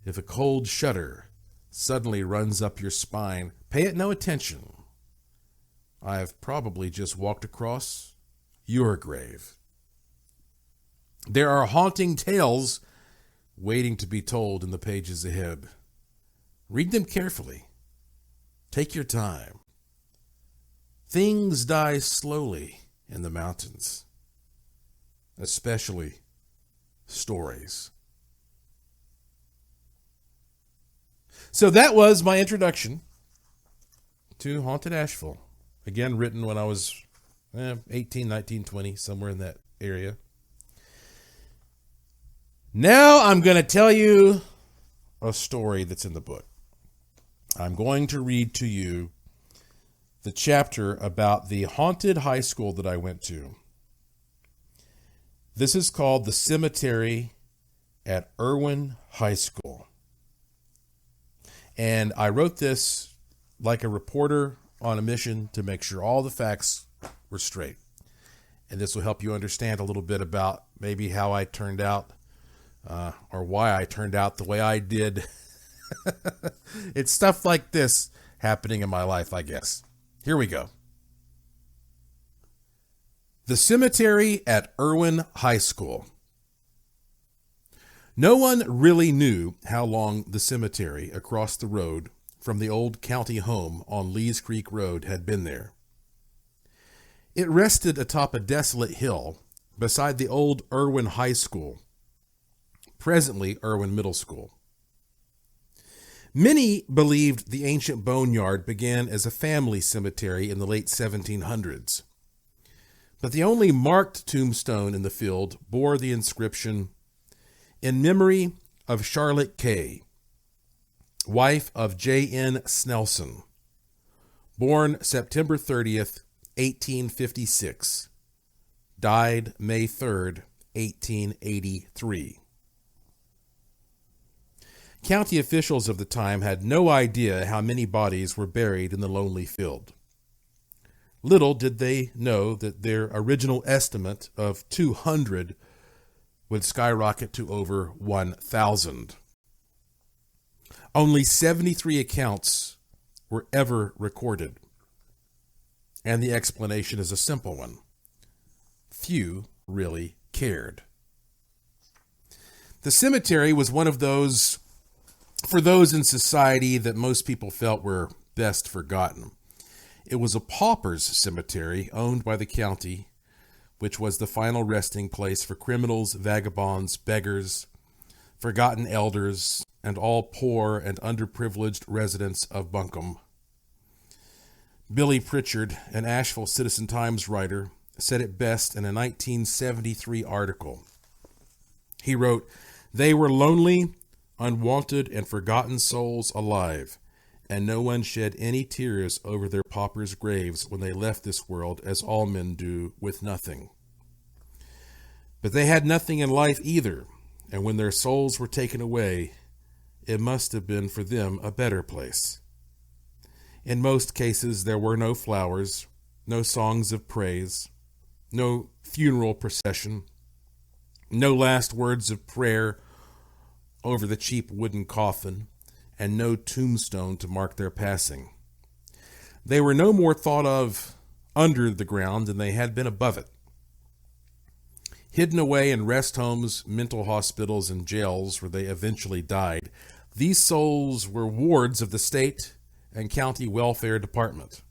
If a cold shudder suddenly runs up your spine, pay it no attention. I have probably just walked across your grave. There are haunting tales waiting to be told in the pages ahead. Read them carefully. Take your time. Things die slowly in the mountains, especially stories. So that was my introduction to Haunted Asheville. Again, written when I was 18, 19, 20, somewhere in that area. Now I'm going to tell you a story that's in the book. I'm going to read to you the chapter about the haunted high school that I went to. This is called The Cemetery at Irwin High School. And I wrote this like a reporter on a mission to make sure all the facts were straight. And this will help you understand a little bit about maybe how I turned out, or why I turned out the way I did. It's stuff like this happening in my life, I guess. Here we go. The Cemetery at Irwin High School. No one really knew how long the cemetery across the road from the old county home on Lees Creek Road had been there. It rested atop a desolate hill beside the old Irwin High School, presently Irwin Middle School. Many believed the ancient boneyard began as a family cemetery in the late 1700s, but the only marked tombstone in the field bore the inscription, "In memory of Charlotte Kay, wife of J.N. Snelson, born September 30th, 1856, died May 3rd, 1883. County officials of the time had no idea how many bodies were buried in the lonely field. Little did they know that their original estimate of 200 would skyrocket to over 1,000. Only 73 accounts were ever recorded, and the explanation is a simple one. Few really cared. The cemetery was one of those, for those in society, that most people felt were best forgotten. It was a pauper's cemetery owned by the county, which was the final resting place for criminals, vagabonds, beggars, forgotten elders, and all poor and underprivileged residents of Buncombe. Billy Pritchard, an Asheville Citizen-Times writer, said it best in a 1973 article. He wrote, "They were lonely, unwanted, and forgotten souls alive, and no one shed any tears over their paupers' graves when they left this world, as all men do, with nothing. But they had nothing in life either, and when their souls were taken away, it must have been for them a better place. In most cases, there were no flowers, no songs of praise, no funeral procession, no last words of prayer over the cheap wooden coffin, and no tombstone to mark their passing. They were no more thought of under the ground than they had been above it. Hidden away in rest homes, mental hospitals, and jails where they eventually died, these souls were wards of the state and county welfare department.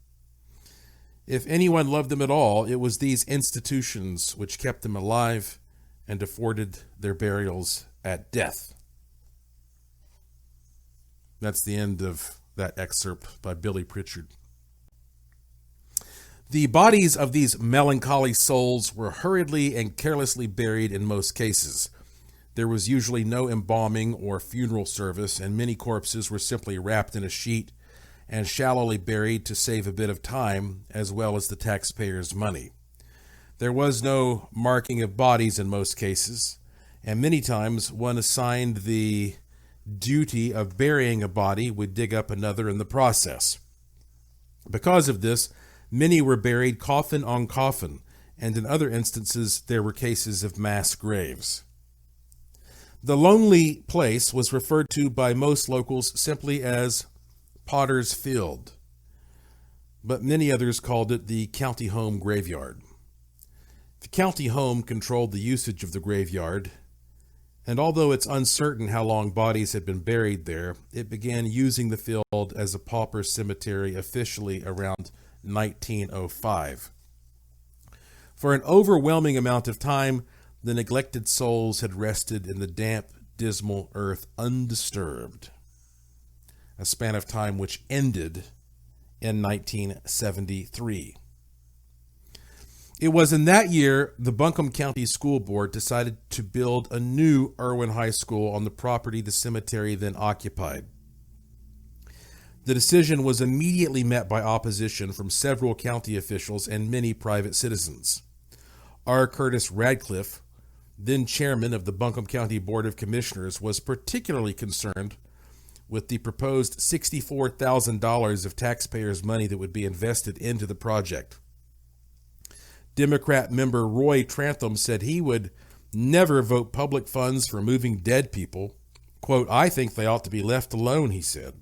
If anyone loved them at all, it was these institutions which kept them alive and afforded their burials at death." That's the end of that excerpt by Billy Pritchard. The bodies of these melancholy souls were hurriedly and carelessly buried in most cases. There was usually no embalming or funeral service, and many corpses were simply wrapped in a sheet and shallowly buried to save a bit of time as well as the taxpayers' money. There was no marking of bodies in most cases, and many times one assigned the duty of burying a body would dig up another in the process. Because of this, many were buried coffin on coffin, and in other instances there were cases of mass graves. The lonely place was referred to by most locals simply as Potter's Field, but many others called it the county home graveyard. The county home controlled the usage of the graveyard, and although it's uncertain how long bodies had been buried there, it began using the field as a pauper cemetery officially around 1905. For an overwhelming amount of time, the neglected souls had rested in the damp, dismal earth undisturbed, a span of time which ended in 1973. It was in that year the Buncombe County School Board decided to build a new Irwin High School on the property the cemetery then occupied. The decision was immediately met by opposition from several county officials and many private citizens. R. Curtis Radcliffe, then chairman of the Buncombe County Board of Commissioners, was particularly concerned with the proposed $64,000 of taxpayers' money that would be invested into the project. Democrat member Roy Trantham said he would never vote public funds for moving dead people. Quote, "I think they ought to be left alone," he said.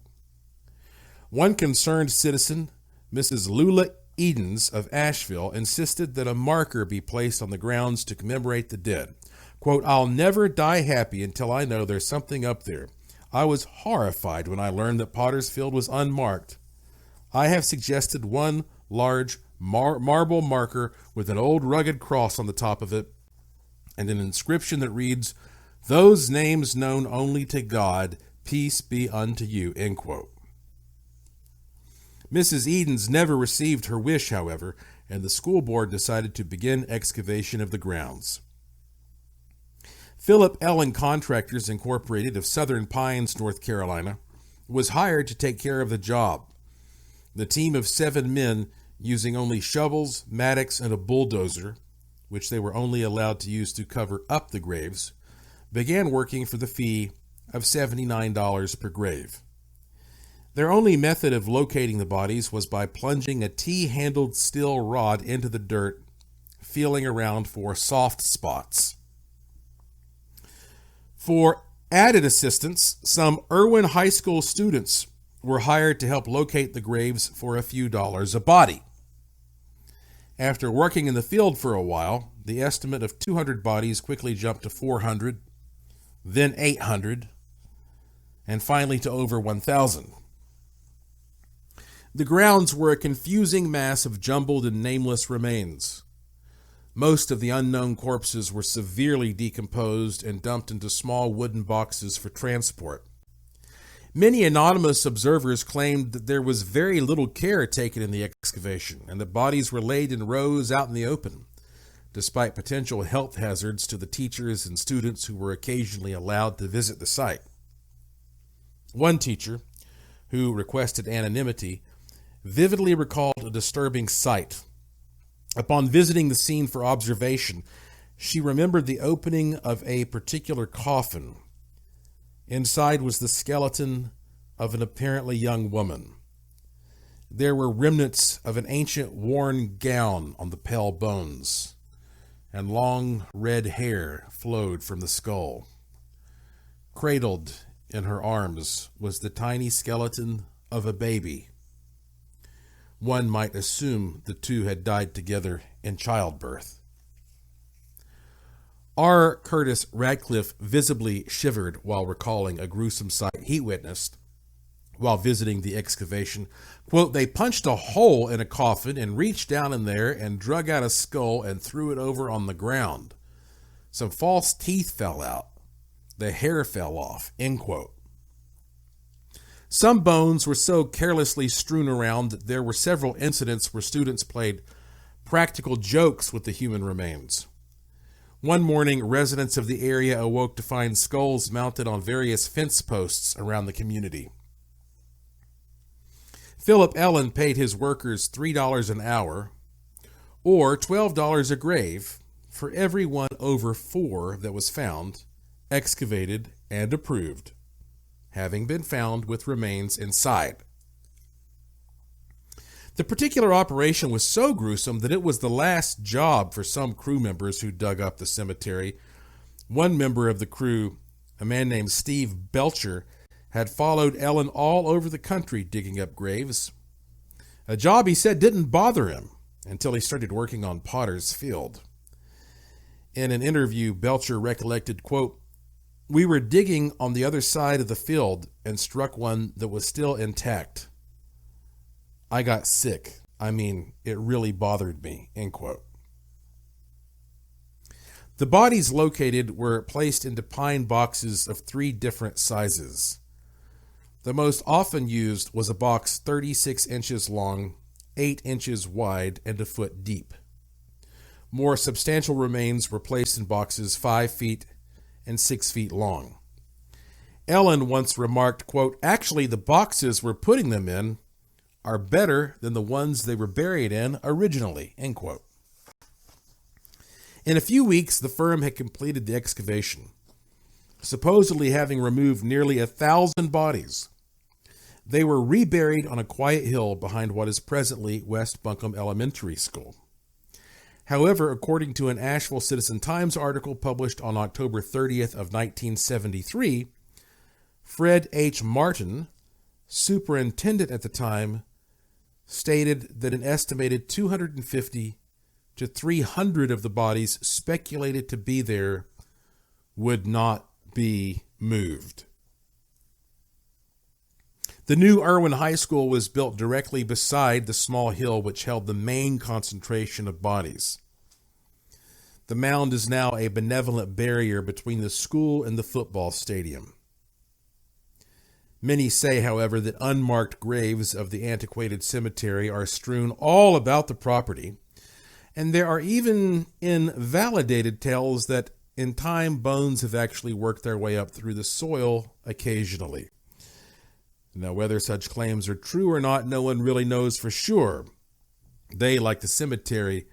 One concerned citizen, Mrs. Lula Edens of Asheville, insisted that a marker be placed on the grounds to commemorate the dead. Quote, "I'll never die happy until I know there's something up there. I was horrified when I learned that Potter's Field was unmarked. I have suggested one large marble marker with an old rugged cross on the top of it and an inscription that reads, 'Those names known only to God, peace be unto you,'" end quote. Mrs. Edens never received her wish, however, and the school board decided to begin excavation of the grounds. Philip Ellen Contractors Incorporated of Southern Pines, North Carolina, was hired to take care of the job. The team of 7 men, using only shovels, mattocks, and a bulldozer, which they were only allowed to use to cover up the graves, began working for the fee of $79 per grave. Their only method of locating the bodies was by plunging a T-handled steel rod into the dirt, feeling around for soft spots. For added assistance, some Irwin High School students were hired to help locate the graves for a few dollars a body. After working in the field for a while, the estimate of 200 bodies quickly jumped to 400, then 800, and finally to over 1,000. The grounds were a confusing mass of jumbled and nameless remains. Most of the unknown corpses were severely decomposed and dumped into small wooden boxes for transport. Many anonymous observers claimed that there was very little care taken in the excavation and that bodies were laid in rows out in the open, despite potential health hazards to the teachers and students who were occasionally allowed to visit the site. One teacher, who requested anonymity, vividly recalled a disturbing sight. Upon visiting the scene for observation, she remembered the opening of a particular coffin. Inside was the skeleton of an apparently young woman. There were remnants of an ancient worn gown on the pale bones, and long red hair flowed from the skull. Cradled in her arms was the tiny skeleton of a baby. One might assume the two had died together in childbirth. R. Curtis Radcliffe visibly shivered while recalling a gruesome sight he witnessed while visiting the excavation. Quote, "They punched a hole in a coffin and reached down in there and drug out a skull and threw it over on the ground. Some false teeth fell out. The hair fell off," end quote. Some bones were so carelessly strewn around that there were several incidents where students played practical jokes with the human remains. One morning, residents of the area awoke to find skulls mounted on various fence posts around the community. Philip Ellen paid his workers $3 an hour, or $12 a grave, for every one over 4 that was found, excavated, and approved, having been found with remains inside. The particular operation was so gruesome that it was the last job for some crew members who dug up the cemetery. One member of the crew, a man named Steve Belcher, had followed Ellen all over the country digging up graves. A job, he said, didn't bother him until he started working on Potter's Field. In an interview, Belcher recollected, quote, "We were digging on the other side of the field and struck one that was still intact. I got sick. I mean, it really bothered me," end quote. The bodies located were placed into pine boxes of 3 different sizes. The most often used was a box 36 inches long, 8 inches wide, and a foot deep. More substantial remains were placed in boxes 5 feet and 6 feet long. Ellen once remarked, quote, "Actually, the boxes we're putting them in are better than the ones they were buried in originally," end quote. In a few weeks, the firm had completed the excavation, supposedly having removed nearly 1,000 bodies. They were reburied on a quiet hill behind what is presently West Buncombe Elementary School. However, according to an Asheville Citizen-Times article published on October 30th of 1973, Fred H. Martin, superintendent at the time, stated that an estimated 250 to 300 of the bodies speculated to be there would not be moved. The new Irwin High School was built directly beside the small hill which held the main concentration of bodies. The mound is now a benevolent barrier between the school and the football stadium. Many say, however, that unmarked graves of the antiquated cemetery are strewn all about the property, and there are even invalidated tales that in time bones have actually worked their way up through the soil occasionally. Now, whether such claims are true or not, no one really knows for sure. They, like the cemetery,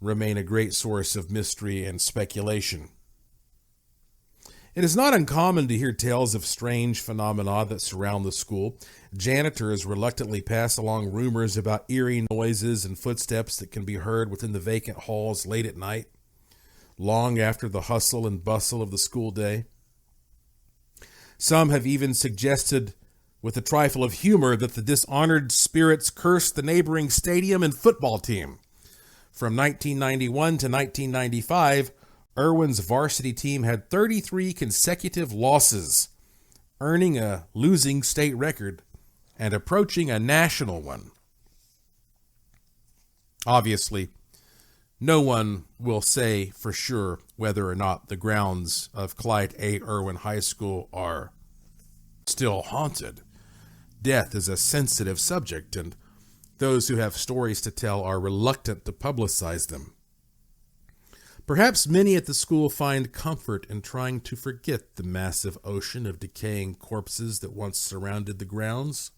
remain a great source of mystery and speculation. It is not uncommon to hear tales of strange phenomena that surround the school. Janitors reluctantly pass along rumors about eerie noises and footsteps that can be heard within the vacant halls late at night, long after the hustle and bustle of the school day. Some have even suggested, with a trifle of humor, that the dishonored spirits cursed the neighboring stadium and football team. From 1991 to 1995, Irwin's varsity team had 33 consecutive losses, earning a losing state record and approaching a national one. Obviously, no one will say for sure whether or not the grounds of Clyde A. Irwin High School are still haunted. Death is a sensitive subject, and those who have stories to tell are reluctant to publicize them. Perhaps many at the school find comfort in trying to forget the massive ocean of decaying corpses that once surrounded the grounds.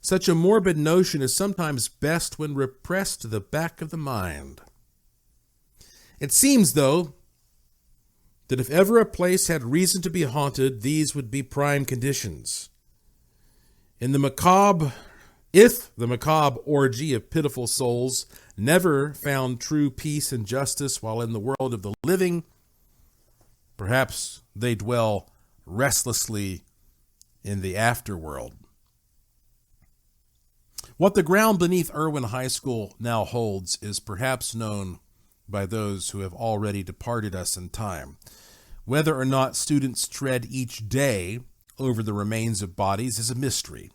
Such a morbid notion is sometimes best when repressed to the back of the mind. It seems, though, that if ever a place had reason to be haunted, these would be prime conditions. If the macabre orgy of pitiful souls never found true peace and justice while in the world of the living, perhaps they dwell restlessly in the afterworld. What the ground beneath Irwin High School now holds is perhaps known by those who have already departed us in time. Whether or not students tread each day over the remains of bodies is a mystery.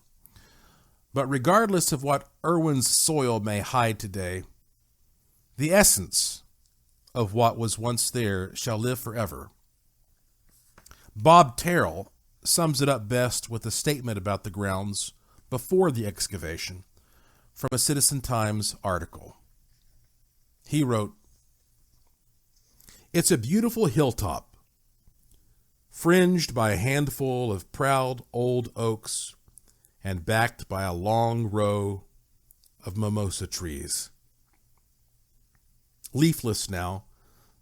But regardless of what Irwin's soil may hide today, the essence of what was once there shall live forever. Bob Terrell sums it up best with a statement about the grounds before the excavation from a Citizen-Times article. He wrote, "It's a beautiful hilltop, fringed by a handful of proud old oaks and backed by a long row of mimosa trees. Leafless now,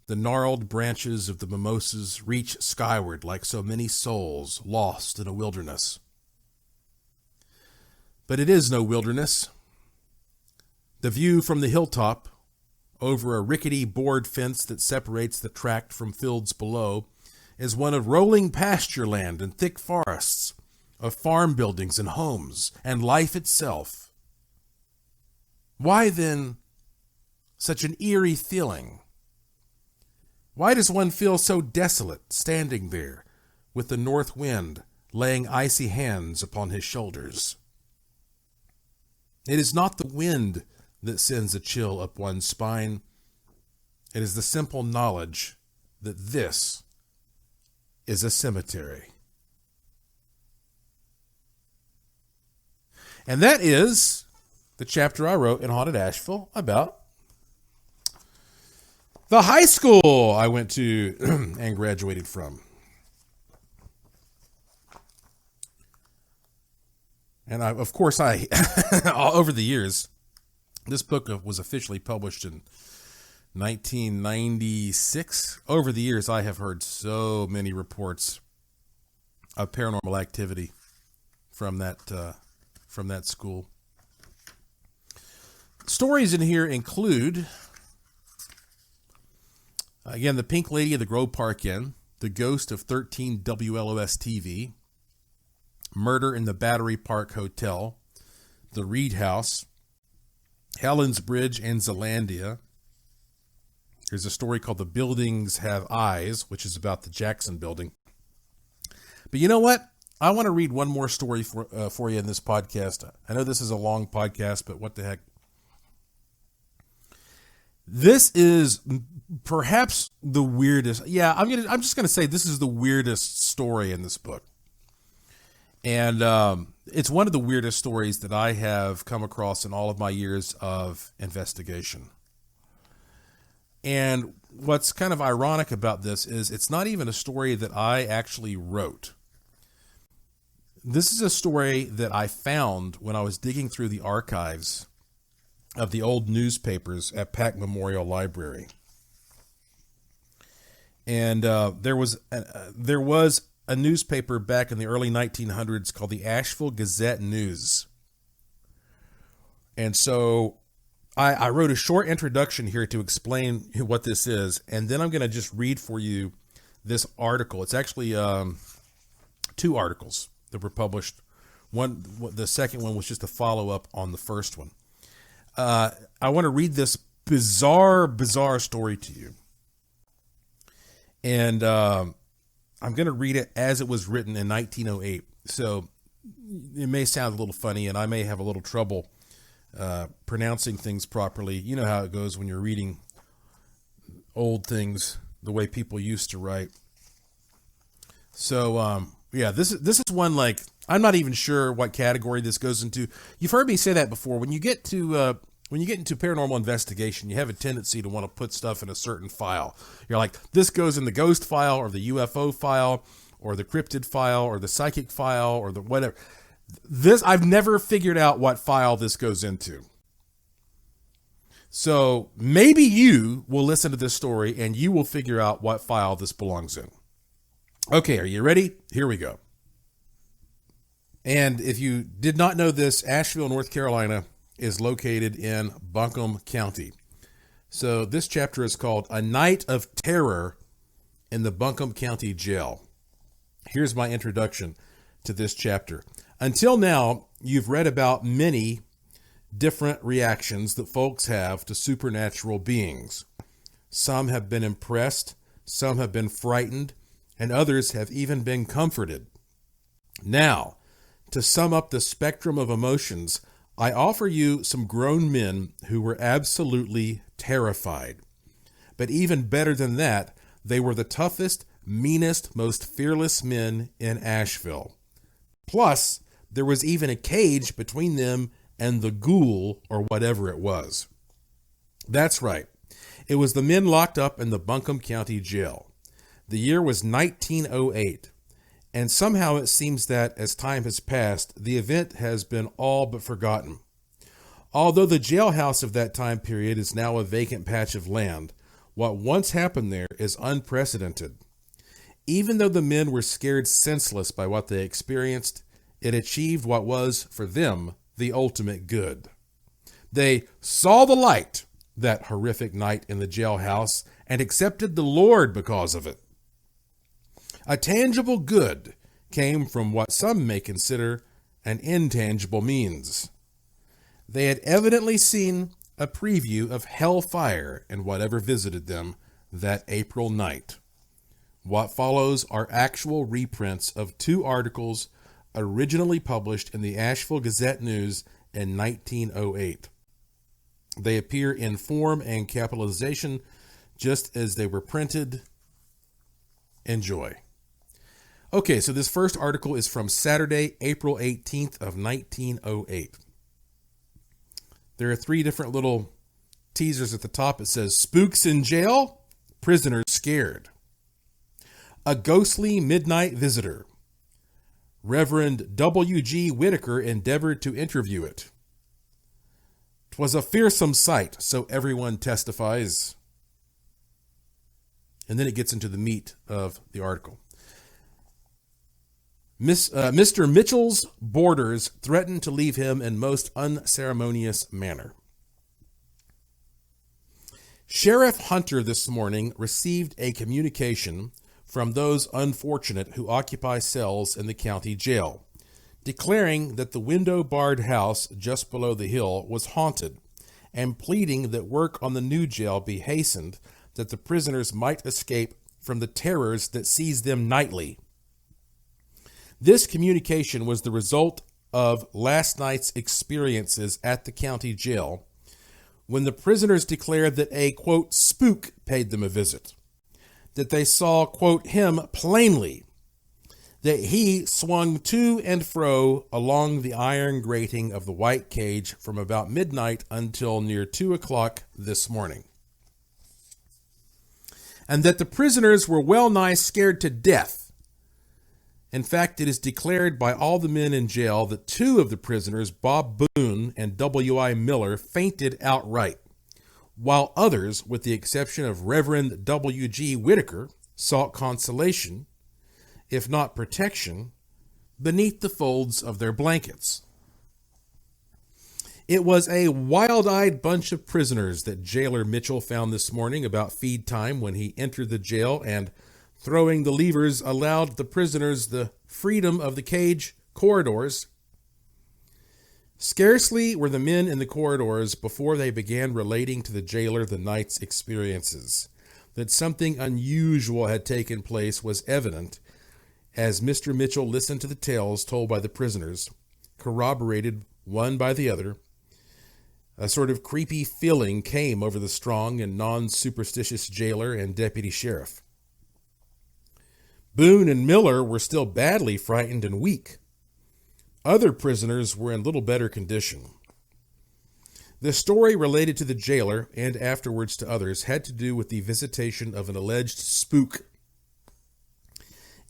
the gnarled branches of the mimosas reach skyward like so many souls lost in a wilderness. But it is no wilderness. The view from the hilltop, over a rickety board fence that separates the tract from fields below, is one of rolling pasture land and thick forests, of farm buildings and homes, and life itself. Why then such an eerie feeling? Why does one feel so desolate standing there with the north wind laying icy hands upon his shoulders? It is not the wind that sends a chill up one's spine. It is the simple knowledge that this is a cemetery. And that is the chapter I wrote in Haunted Asheville about the high school I went to and graduated from. And of course, over the years, this book was officially published in 1996. Over the years, I have heard so many reports of paranormal activity from that school. Stories in here include, again, the Pink Lady of the Grove Park Inn, the ghost of 13 WLOS TV, murder in the Battery Park Hotel, the Reed House, Helen's Bridge and Zealandia. There's a story called The Buildings Have Eyes, which is about the Jackson Building. But you know what? I want to read one more story for you in this podcast. I know this is a long podcast, but what the heck? This is perhaps the weirdest. Yeah, I'm just gonna say this is the weirdest story in this book, and it's one of the weirdest stories that I have come across in all of my years of investigation. And what's kind of ironic about this is it's not even a story that I actually wrote. This is a story that I found when I was digging through the archives of the old newspapers at Pack Memorial Library. And there was a newspaper back in the early 1900s called the Asheville Gazette News. And so I wrote a short introduction here to explain what this is, and then I'm going to just read for you this article. It's actually two articles that were published. The second one was just a follow-up on the first one. I want to read this bizarre story to you. And I'm going to read it as it was written in 1908. So it may sound a little funny, and I may have a little trouble pronouncing things properly. You know how it goes when you're reading old things the way people used to write. So, yeah, this is one, like, I'm not even sure what category this goes into. You've heard me say that before. When you get into paranormal investigation, you have a tendency to want to put stuff in a certain file. You're like, this goes in the ghost file or the UFO file or the cryptid file or the psychic file or the whatever. I've never figured out what file this goes into. So maybe you will listen to this story and you will figure out what file this belongs in. Okay, are you ready? Here we go. And if you did not know this, Asheville, North Carolina is located in Buncombe County. So this chapter is called A Night of Terror in the Buncombe County Jail. Here's my introduction to this chapter. Until now, you've read about many different reactions that folks have to supernatural beings. Some have been impressed, some have been frightened, and others have even been comforted. Now, to sum up the spectrum of emotions, I offer you some grown men who were absolutely terrified. But even better than that, they were the toughest, meanest, most fearless men in Asheville. Plus, there was even a cage between them and the ghoul, or whatever it was. That's right. It was the men locked up in the Buncombe County Jail. The year was 1908. And somehow it seems that, as time has passed, the event has been all but forgotten. Although the jailhouse of that time period is now a vacant patch of land, what once happened there is unprecedented. Even though the men were scared senseless by what they experienced, it achieved what was, for them, the ultimate good. They saw the light that horrific night in the jailhouse and accepted the Lord because of it. A tangible good came from what some may consider an intangible means. They had evidently seen a preview of hellfire in whatever visited them that April night. What follows are actual reprints of 2 articles originally published in the Asheville Gazette-News in 1908. They appear in form and capitalization just as they were printed. Enjoy. Okay, so this first article is from Saturday, April 18th of 1908. There are 3 different little teasers at the top. It says, "Spooks in jail, prisoners scared. A ghostly midnight visitor. Reverend W.G. Whitaker endeavored to interview it. 'Twas a fearsome sight, so everyone testifies." And then it gets into the meat of the article. Mr. Mitchell's boarders threatened to leave him in most unceremonious manner. Sheriff Hunter this morning received a communication from those unfortunate who occupy cells in the county jail, declaring that the window-barred house just below the hill was haunted, and pleading that work on the new jail be hastened, that the prisoners might escape from the terrors that seize them nightly. This communication was the result of last night's experiences at the county jail, when the prisoners declared that a, quote, spook paid them a visit, that they saw, quote, him plainly, that he swung to and fro along the iron grating of the white cage from about midnight until near 2 o'clock this morning, and that the prisoners were well nigh scared to death. In fact, it is declared by all the men in jail that 2 of the prisoners, Bob Boone and W.I. Miller, fainted outright, while others, with the exception of Reverend W.G. Whitaker, sought consolation, if not protection, beneath the folds of their blankets. It was a wild-eyed bunch of prisoners that Jailer Mitchell found this morning about feed time when he entered the jail and, throwing the levers, allowed the prisoners the freedom of the cage corridors. Scarcely were the men in the corridors before they began relating to the jailer the night's experiences. That something unusual had taken place was evident as Mr. Mitchell listened to the tales told by the prisoners, corroborated one by the other. A sort of creepy feeling came over the strong and non-superstitious jailer and deputy sheriff. Boone and Miller were still badly frightened and weak. Other prisoners were in little better condition. The story related to the jailer, and afterwards to others, had to do with the visitation of an alleged spook.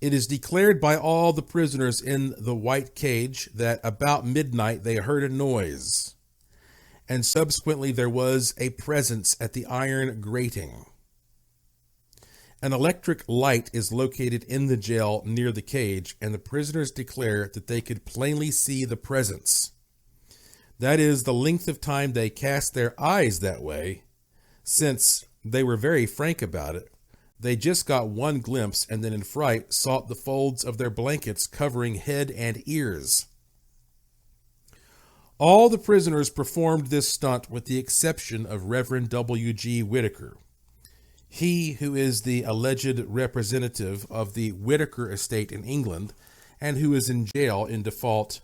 It is declared by all the prisoners in the white cage that about midnight they heard a noise, and subsequently there was a presence at the iron grating. An electric light is located in the jail near the cage, and the prisoners declare that they could plainly see the presence. That is, the length of time they cast their eyes that way, since they were very frank about it. They just got one glimpse and then in fright sought the folds of their blankets covering head and ears. All the prisoners performed this stunt with the exception of Reverend W.G. Whitaker. He who is the alleged representative of the Whitaker estate in England and who is in jail in default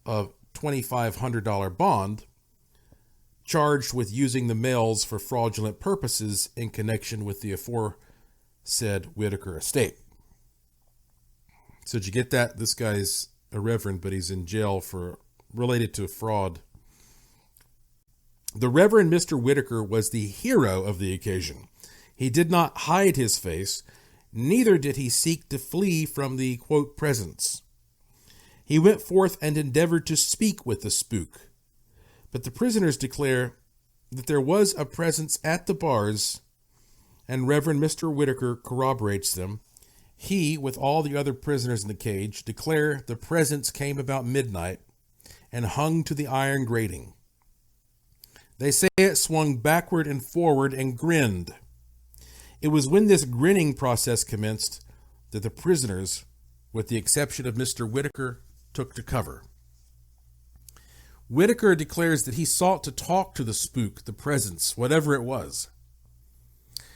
of $2,500 bond, charged with using the mails for fraudulent purposes in connection with the aforesaid Whitaker estate. So did you get that? This guy's a reverend, but he's in jail for related to fraud. The Reverend Mr. Whitaker was the hero of the occasion. He did not hide his face, neither did he seek to flee from the, quote, presence. He went forth and endeavored to speak with the spook. But the prisoners declare that there was a presence at the bars, and Reverend Mr. Whitaker corroborates them. He, with all the other prisoners in the cage, declare the presence came about midnight and hung to the iron grating. They say it swung backward and forward and grinned. It was when this grinning process commenced, that the prisoners, with the exception of Mr. Whitaker, took to cover. Whitaker declares that he sought to talk to the spook, the presence, whatever it was.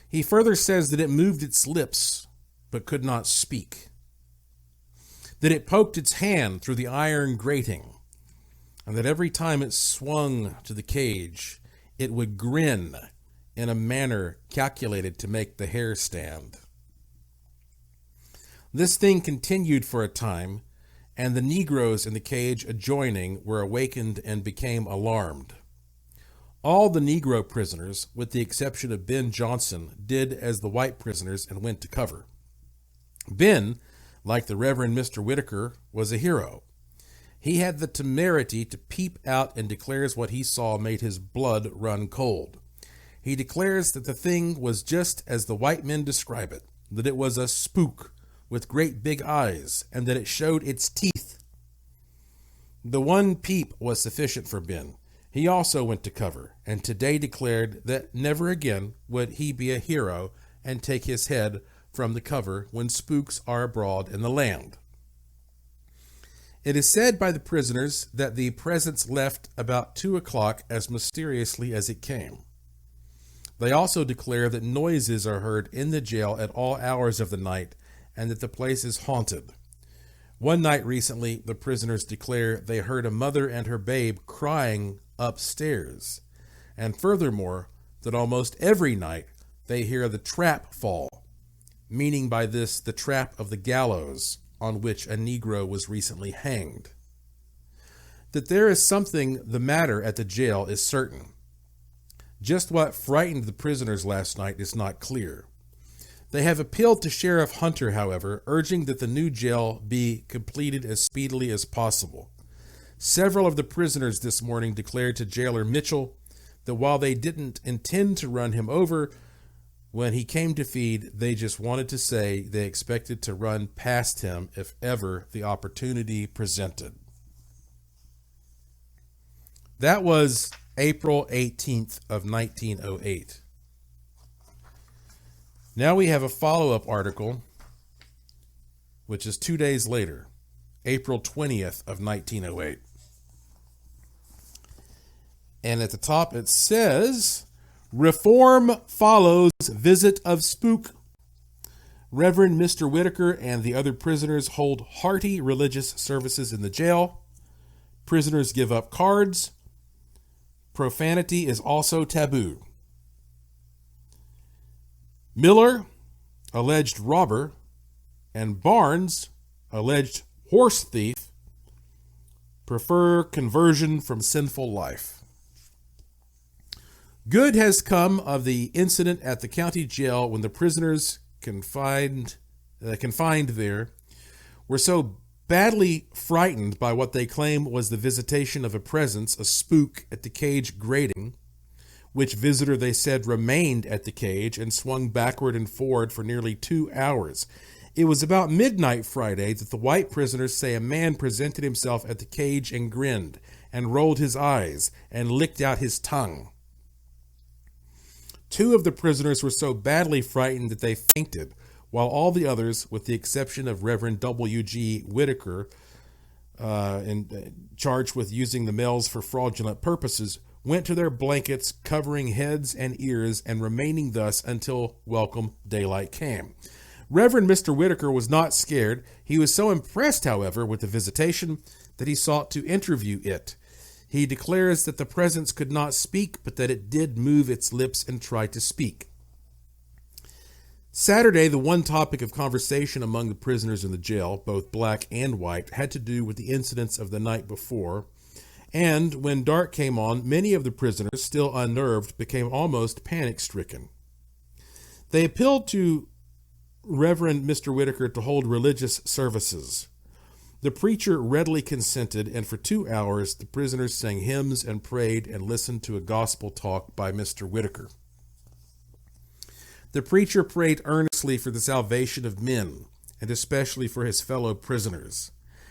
He further says that it moved its lips, but could not speak. That it poked its hand through the iron grating, and that every time it swung to the cage, it would grin in a manner calculated to make the hair stand. This thing continued for a time, and the Negroes in the cage adjoining were awakened and became alarmed. All the Negro prisoners, with the exception of Ben Johnson, did as the white prisoners and went to cover. Ben, like the Reverend Mr. Whitaker, was a hero. He had the temerity to peep out and declares what he saw made his blood run cold. He declares that the thing was just as the white men describe it, that it was a spook with great big eyes, and that it showed its teeth. The one peep was sufficient for Ben. He also went to cover, and today declared that never again would he be a hero and take his head from the cover when spooks are abroad in the land. It is said by the prisoners that the presence left about 2 o'clock as mysteriously as it came. They also declare that noises are heard in the jail at all hours of the night and that the place is haunted. One night recently, the prisoners declare they heard a mother and her babe crying upstairs, and furthermore, that almost every night they hear the trap fall, meaning by this the trap of the gallows on which a Negro was recently hanged. That there is something the matter at the jail is certain. Just what frightened the prisoners last night is not clear. They have appealed to Sheriff Hunter, however, urging that the new jail be completed as speedily as possible. Several of the prisoners this morning declared to Jailer Mitchell that while they didn't intend to run him over when he came to feed, they just wanted to say they expected to run past him if ever the opportunity presented. That was April 18th of 1908. Now we have a follow-up article, which is 2 days later, April 20th of 1908. And at the top it says, Reform follows visit of spook. Reverend Mr. Whitaker and the other prisoners hold hearty religious services in the jail. Prisoners give up cards. Profanity is also taboo. Miller, alleged robber, and Barnes, alleged horse thief, prefer conversion from sinful life. Good has come of the incident at the county jail when the prisoners confined there were so badly frightened by what they claim was the visitation of a presence, a spook, at the cage grating, which visitor they said remained at the cage and swung backward and forward for nearly 2 hours. It was about midnight Friday that the white prisoners say a man presented himself at the cage and grinned and rolled his eyes and licked out his tongue. 2 of the prisoners were so badly frightened that they fainted, while all the others, with the exception of Reverend W.G. Whitaker, charged with using the males for fraudulent purposes, went to their blankets, covering heads and ears and remaining thus until welcome daylight came. Reverend Mr. Whitaker was not scared. He was so impressed, however, with the visitation that he sought to interview it. He declares that the presence could not speak, but that it did move its lips and try to speak. Saturday, the one topic of conversation among the prisoners in the jail, both black and white, had to do with the incidents of the night before, and when dark came on, many of the prisoners, still unnerved, became almost panic-stricken. They appealed to Reverend Mr. Whitaker to hold religious services. The preacher readily consented, and for 2 hours the prisoners sang hymns and prayed and listened to a gospel talk by Mr. Whitaker. The preacher prayed earnestly for the salvation of men, and especially for his fellow prisoners.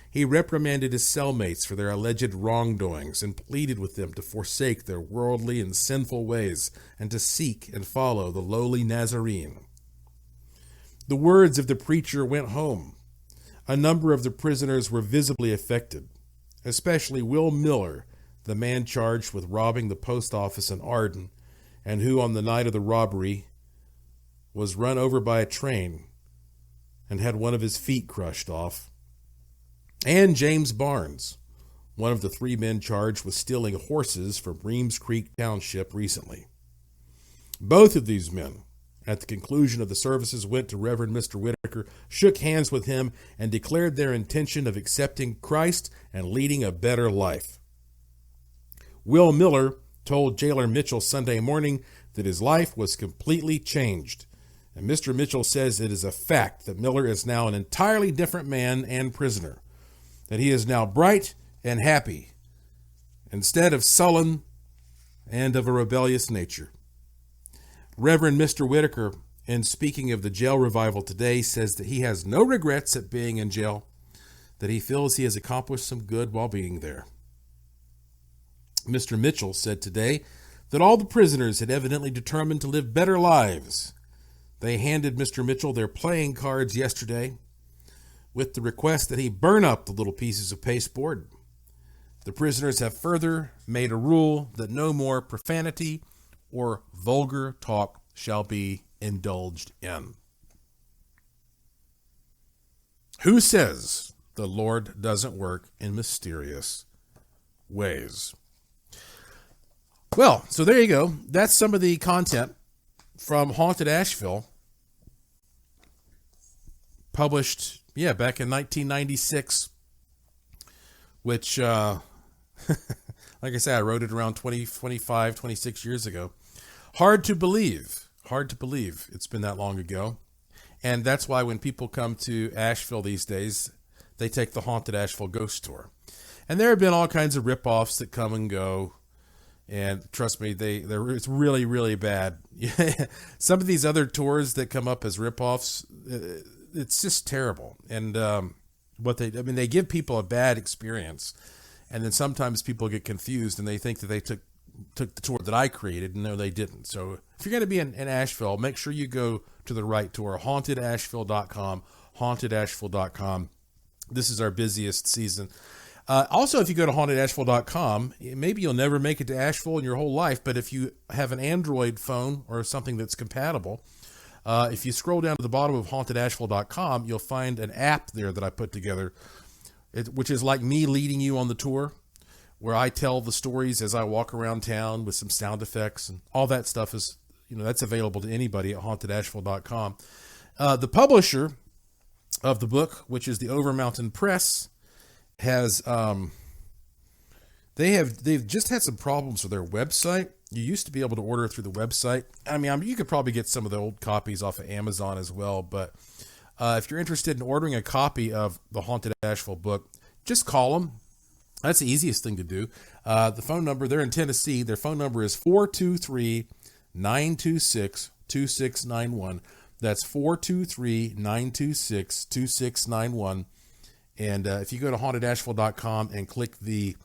He reprimanded his cellmates for their alleged wrongdoings and pleaded with them to forsake their worldly and sinful ways and to seek and follow the lowly Nazarene. The words of the preacher went home. A number of the prisoners were visibly affected, especially Will Miller, the man charged with robbing the post office in Arden, and who on the night of the robbery was run over by a train and had one of his feet crushed off. And James Barnes, one of the 3 men charged with stealing horses from Reems Creek Township recently. Both of these men, at the conclusion of the services, went to Reverend Mr. Whitaker, shook hands with him, and declared their intention of accepting Christ and leading a better life. Will Miller told Jailer Mitchell Sunday morning that his life was completely changed. And Mr. Mitchell says it is a fact that Miller is now an entirely different man and prisoner, that he is now bright and happy, instead of sullen and of a rebellious nature. Reverend Mr. Whitaker, in speaking of the jail revival today, says that he has no regrets at being in jail, that he feels he has accomplished some good while being there. Mr. Mitchell said today that all the prisoners had evidently determined to live better lives. They handed Mr. Mitchell their playing cards yesterday with the request that he burn up the little pieces of pasteboard. The prisoners have further made a rule that no more profanity or vulgar talk shall be indulged in. Who says the Lord doesn't work in mysterious ways? Well, so there you go. That's some of the content from Haunted Asheville, published, back in 1996, which, like I said, I wrote it around 26 years ago. Hard to believe it's been that long ago. And that's why when people come to Asheville these days, they take the Haunted Asheville Ghost Tour. And there have been all kinds of rip-offs that come and go. And trust me, it's really, really bad. Some of these other tours that come up as rip-offs, it's just terrible. And they give people a bad experience. And then sometimes people get confused and they think that they took the tour that I created, and no, they didn't. So if you're going to be in Asheville, make sure you go to the right tour, hauntedasheville.com, hauntedasheville.com. This is our busiest season. Also, if you go to hauntedasheville.com, maybe you'll never make it to Asheville in your whole life, but if you have an Android phone or something that's compatible, if you scroll down to the bottom of hauntedasheville.com, you'll find an app there that I put together, which is like me leading you on the tour, where I tell the stories as I walk around town with some sound effects, and all that stuff is, that's available to anybody at hauntedasheville.com. The publisher of the book, which is the Overmountain Press, has they've just had some problems with their website. You used to be able to order through the website. I mean, you could probably get some of the old copies off of Amazon as well, but if you're interested in ordering a copy of the Haunted Asheville book, just call them. That's the easiest thing to do. The phone number, they're in Tennessee. Their phone number is 423-926-2691. That's 423-926-2691. And if you go to hauntedasheville.com and click the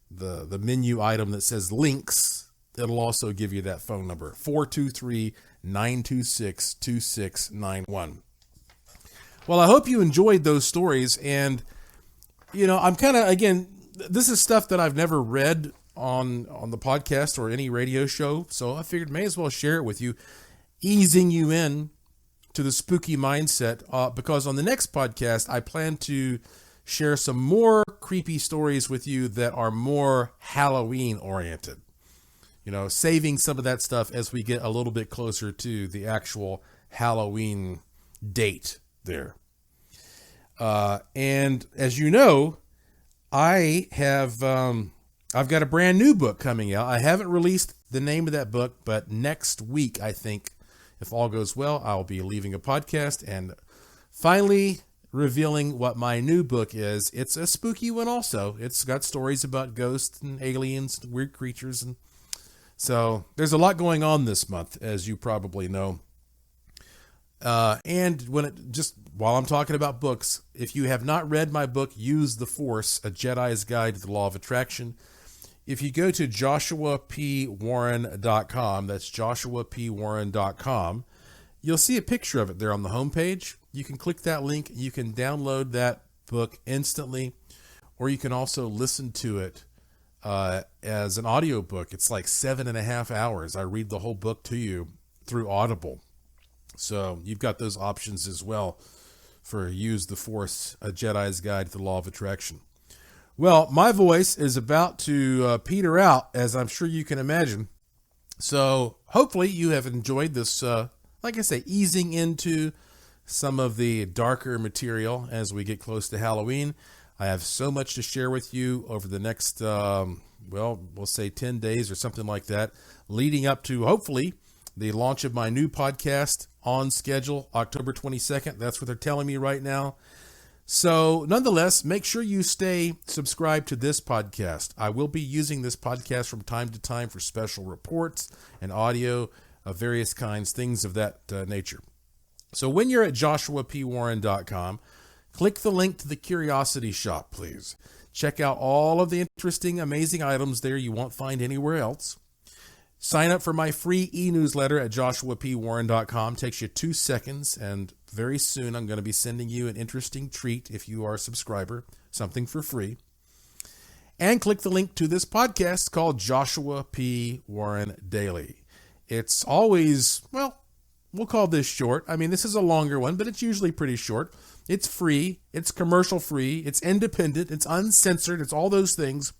menu item that says links, it'll also give you that phone number, 423-926-2691. Well, I hope you enjoyed those stories. And, I'm kind of, again, this is stuff that I've never read on the podcast or any radio show. So I figured may as well share it with you, easing you in to the spooky mindset, because on the next podcast, I plan to share some more creepy stories with you that are more Halloween oriented. Saving some of that stuff as we get a little bit closer to the actual Halloween date there. And as you know, I've got a brand new book coming out. I haven't released the name of that book, but next week, I think, if all goes well, I'll be leaving a podcast and finally revealing what my new book is. It's a spooky one also. It's got stories about ghosts and aliens and weird creatures. And so there's a lot going on this month, as you probably know. And while I'm talking about books, if you have not read my book, Use the Force, A Jedi's Guide to the Law of Attraction, if you go to joshuapwarren.com, that's joshuapwarren.com, you'll see a picture of it there on the homepage. You can click that link. You can download that book instantly, or you can also listen to it as an audiobook. It's like 7.5 hours. I read the whole book to you through Audible. So you've got those options as well for Use the Force, A Jedi's Guide to the Law of Attraction. Well, my voice is about to peter out, as I'm sure you can imagine. So hopefully you have enjoyed this, like I say, easing into some of the darker material as we get close to Halloween. I have so much to share with you over the next, we'll say 10 days or something like that, leading up to, hopefully, the launch of my new podcast on schedule, October 22nd. That's what they're telling me right now. So nonetheless, make sure you stay subscribed to this podcast. I will be using this podcast from time to time for special reports and audio of various kinds, things of that nature. So when you're at joshuapwarren.com, click the link to the Curiosity Shop, please. Check out all of the interesting, amazing items there you won't find anywhere else. Sign up for my free e-newsletter at joshuapwarren.com. Takes you 2 seconds, and very soon I'm going to be sending you an interesting treat if you are a subscriber, something for free. And click the link to this podcast called Joshua P. Warren Daily. It's always, well, we'll call this short. I mean, this is a longer one, but it's usually pretty short. It's free. It's commercial free. It's independent. It's uncensored. It's all those things.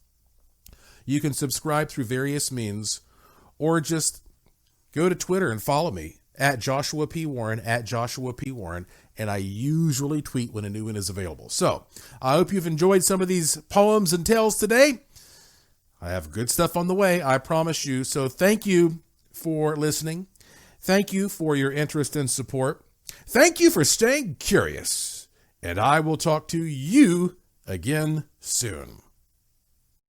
You can subscribe through various means, or just go to Twitter and follow me at Joshua P. Warren, at Joshua P. Warren, and I usually tweet when a new one is available. So I hope you've enjoyed some of these poems and tales today. I have good stuff on the way, I promise you. So thank you for listening. Thank you for your interest and support. Thank you for staying curious, and I will talk to you again soon.